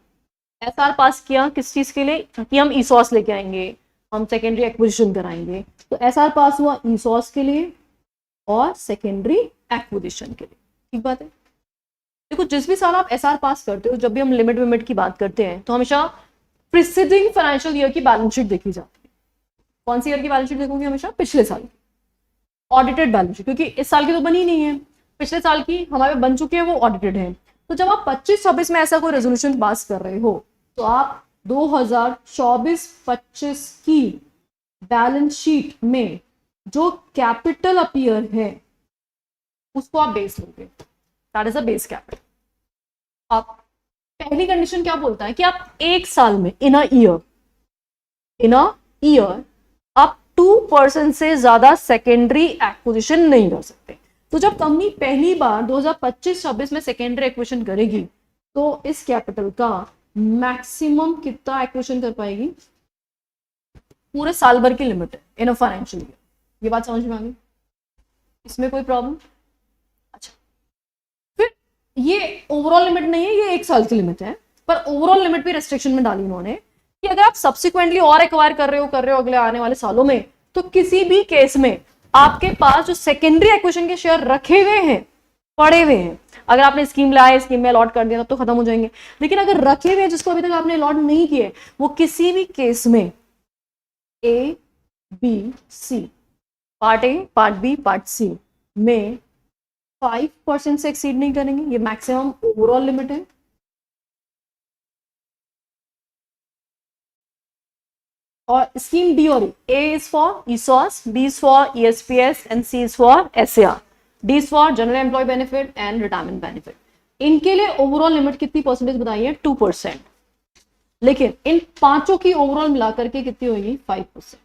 एसआर पास किया किस चीज के लिए कि हम ईसॉस लेके आएंगे, हम सेकेंडरी एक्विजिशन कराएंगे, तो एसआर पास हुआ ईसॉस के लिए और सेकेंडरी एक्विजिशन के लिए। ठीक बात है। देखो जिस भी साल आप एसआर पास करते हो, जब भी हम लिमिट विमिट की बात करते हैं तो हमेशा प्रीसीडिंग फाइनेंशियल ईयर की बैलेंस शीट देखी जाती है। कौन सी ईयर की बैलेंस शीट देखोगे? हमेशा पिछले साल की ऑडिटेड बैलेंस शीट, क्योंकि इस साल की तो बनी नहीं है, पिछले साल की हमारे बन चुके हैं, वो ऑडिटेड है। तो जब आप 25-26 में ऐसा कोई रेजोल्यूशन पास कर रहे हो तो आप 2024-25 की बैलेंस शीट में जो कैपिटल अपीयर है उसको आप बेस लोगे, that is a base capital. आप पहली कंडीशन क्या बोलता है कि आप एक साल में इन अ ईयर आप 2% से ज्यादा सेकेंडरी एक्विजिशन नहीं कर सकते। तो जब कंपनी पहली बार 2025-26 में सेकेंडरी एक्विजिशन करेगी तो इस कैपिटल का मैक्सिमम कितना एक्विजिशन कर पाएगी? पूरे साल भर की लिमिट है इन अ फाइनेंशियल ईयर। ये बात समझ में आ गई? इसमें कोई प्रॉब्लम? अच्छा, फिर ये ओवरऑल लिमिट नहीं है, ये एक साल की लिमिट है, पर ओवरऑल लिमिट भी रेस्ट्रिक्शन में डाली उन्होंने कि अगर आप सब्सिक्वेंटली और एक्वायर कर रहे हो अगले आने वाले सालों में, तो किसी भी केस में आपके पास जो सेकेंडरी एक्विजिशन के शेयर रखे हुए हैं, पड़े हुए हैं, अगर आपने स्कीम लाया, स्कीम में अलॉट कर दिया तब तो खत्म हो जाएंगे, लेकिन अगर रखे हुए हैं जिसको अभी तक आपने अलॉट नहीं किए, वो किसी भी केस में A B C, part A, part B, part C में 5% से एक्सीड नहीं करेंगे। ये मैक्सिमम ओवरऑल लिमिट है। और स्कीम डी और A is for ESOS, B is for ESPS and C is for SAR, D is for general employee benefit and retirement benefit. इनके लिए ओवरऑल लिमिट कितनी परसेंटेज बताई है? 2%। लेकिन इन पांचों की ओवरऑल मिलाकर के कितनी होगी? 5%।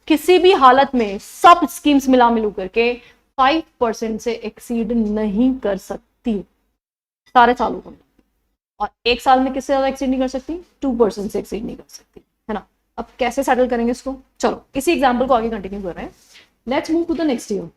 किसी भी हालत में सब स्कीम्स मिलू करके 5% से एक्सीड नहीं कर सकती सारे सालों में, और एक साल में किससे ज्यादा एक्सीड नहीं कर सकती? 2% से एक्सीड नहीं कर सकती, है ना। अब कैसे सेटल करेंगे इसको? चलो इसी एग्जांपल को आगे कंटिन्यू कर रहे हैं। Let's move to the next year.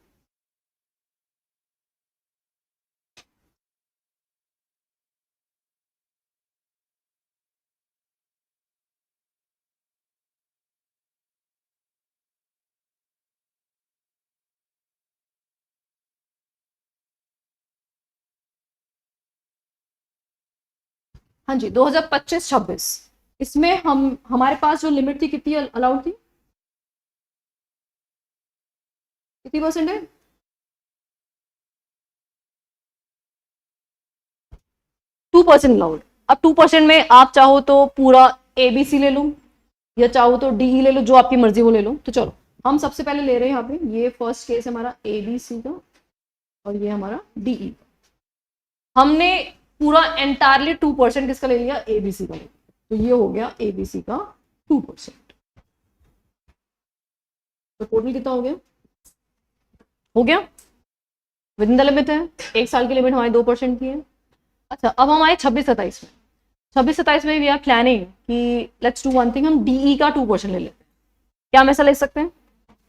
हाँ जी, 2025-26 इसमें हमारे पास जो लिमिट थी कितनी अलाउड थी? कितनी परसेंट है? 2% अलाउड। अब 2% में आप चाहो तो पूरा एबीसी ले लूं या चाहो तो डीई ले लो, जो आपकी मर्जी वो ले लो। तो चलो हम सबसे पहले ले रहे हैं यहाँ पे, ये फर्स्ट केस हमारा एबीसी का और ये हमारा डीई। हमने पूरा एंटायरली 2% किसका ले लिया? एबीसी का ले लिया। तो ये हो गया एबीसी का 2%। तो टोटल कितना हो गया? विद इन द लिमिट है, एक साल की लिमिट हमारी 2% की है। अच्छा, अब हम आए 26-27 में। 26-27 में वी आर प्लानिंग कि लेट्स डू वन थिंग, हम डीई का 2% ले लेते हैं। क्या हम ऐसा ले सकते हैं?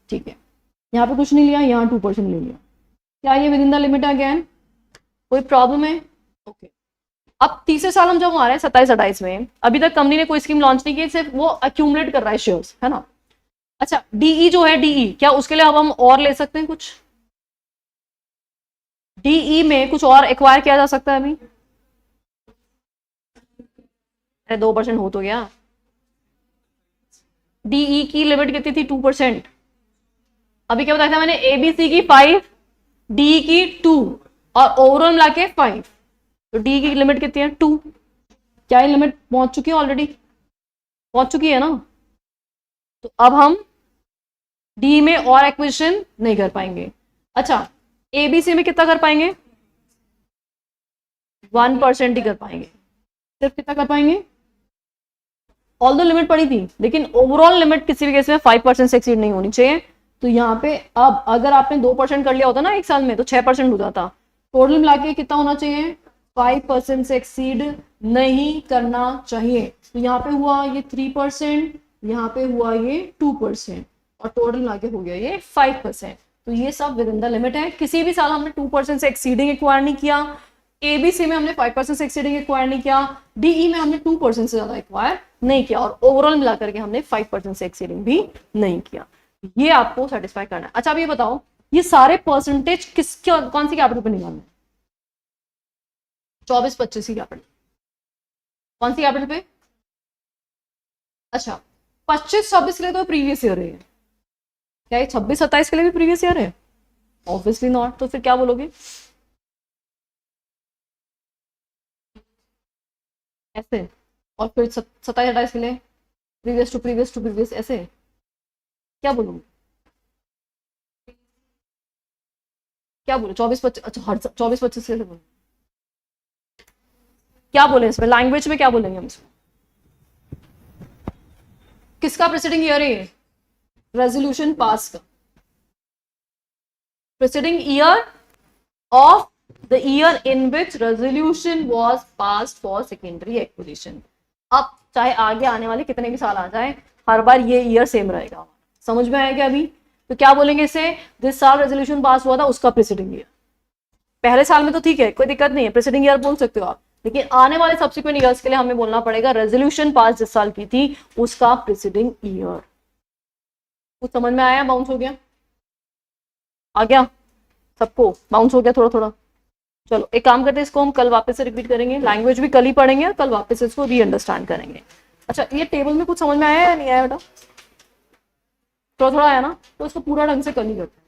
ठीक है, यहाँ पे कुछ नहीं लिया, यहाँ 2% ले लिया। क्या ये with in the limit again? कोई प्रॉब्लम है? ओके। अब तीसरे साल हम जब आ रहे हैं 27-28 में, अभी तक कंपनी ने कोई स्कीम लॉन्च नहीं की, सिर्फ वो अक्यूमुलेट कर रहा है शेयर्स, है ना। अच्छा, डीई जो है, डीई क्या उसके लिए अब हम और ले सकते हैं कुछ? डीई में कुछ और एक्वायर किया जा सकता है अभी? अरे 2% हो तो गया। डीई की लिमिट कितनी थी? 2%। अभी क्या बताया था मैंने? एबीसी की 5, डी की 2 और ओवरऑल मिला के 5। तो डी की लिमिट कितनी है? 2। क्या ये लिमिट पहुंच चुकी है? ऑलरेडी पहुंच चुकी है ना। तो अब हम डी में और एक्विजिशन नहीं कर पाएंगे। अच्छा, एबीसी में कितना कर पाएंगे? 1% ही कर पाएंगे। सिर्फ कितना कर पाएंगे? ऑल द लिमिट पड़ी थी, लेकिन ओवरऑल लिमिट किसी भी केस में 5% से एक्सीड नहीं होनी चाहिए। तो यहाँ पे अब अगर आपने 2% कर लिया होता ना एक साल में, तो 6% हो जाता। टोटल मिला के कितना होना चाहिए? 5% से एक्सीड नहीं करना चाहिए। तो यहाँ पे हुआ ये 3%, यहाँ पे हुआ ये 2%, और टोटल मिला के हो गया ये 5%। तो ये सब विद इन द लिमिट है। किसी भी साल हमने 2% से एक्सीडिंग एक्वायर नहीं किया, एबीसी में हमने 5% से एक्सीडिंग एक्वायर नहीं किया, डीई में हमने 2% से ज्यादा एक्वायर नहीं किया, और ओवरऑल मिलाकर के हमने 5% से एक्सीडिंग भी नहीं किया। ये आपको सेटिस्फाई करना है। अच्छा अब ये बताओ, ये सारे परसेंटेज कौन सी कैपिटल पे निकालना है? 24-25 की कैपिटल, कौन सी कैपिटल पे? अच्छा 25-26 के लिए तो प्रीवियस ईयर है, क्या ये 26-27 के लिए भी प्रीवियस ईयर है? Obviously not. तो फिर क्या बोलोगे? ऐसे। और फिर 27-28 के लिए previous to previous to previous, ऐसे क्या बोलोगे? क्या बोले? 24-25, अच्छा हर 24-25 के लिए बोलो, क्या बोले इसमें? लैंग्वेज में क्या बोलेंगे हम इसमें? किसका प्रेसिडिंग ईयर है? रेजोल्यूशन पास का presiding year of the year in which resolution was passed for secondary acquisition. अब चाहे आगे आने वाले कितने भी साल आ जाए, हर बार ये ईयर सेम रहेगा। समझ में आएगा अभी? तो क्या बोलेंगे इसे? जिस साल रेजोल्यूशन पास हुआ था उसका प्रेसिडिंग ईयर। पहले साल में तो ठीक है, कोई दिक्कत नहीं है, प्रेसिडिंग ईयर बोल सकते हो आप, लेकिन आने वाले सब्सिक्वेंट ईयर्स के लिए हमें बोलना पड़ेगा रेजोल्यूशन पास जिस साल की थी उसका प्रेसिडिंग ईयर। कुछ समझ में आया? बाउंस हो गया? आ गया सबको? बाउंस हो गया थोड़ा थोड़ा? चलो एक काम करते हैं, इसको हम कल वापस से रिपीट करेंगे, लैंग्वेज भी कल ही पढ़ेंगे, कल वापस से इसको री अंडरस्टैंड करेंगे। अच्छा ये टेबल में कुछ समझ में आया या नहीं आया बेटा? थोड़ा थोड़ा आया ना? तो इसको पूरा ढंग से कल ही करते हैं।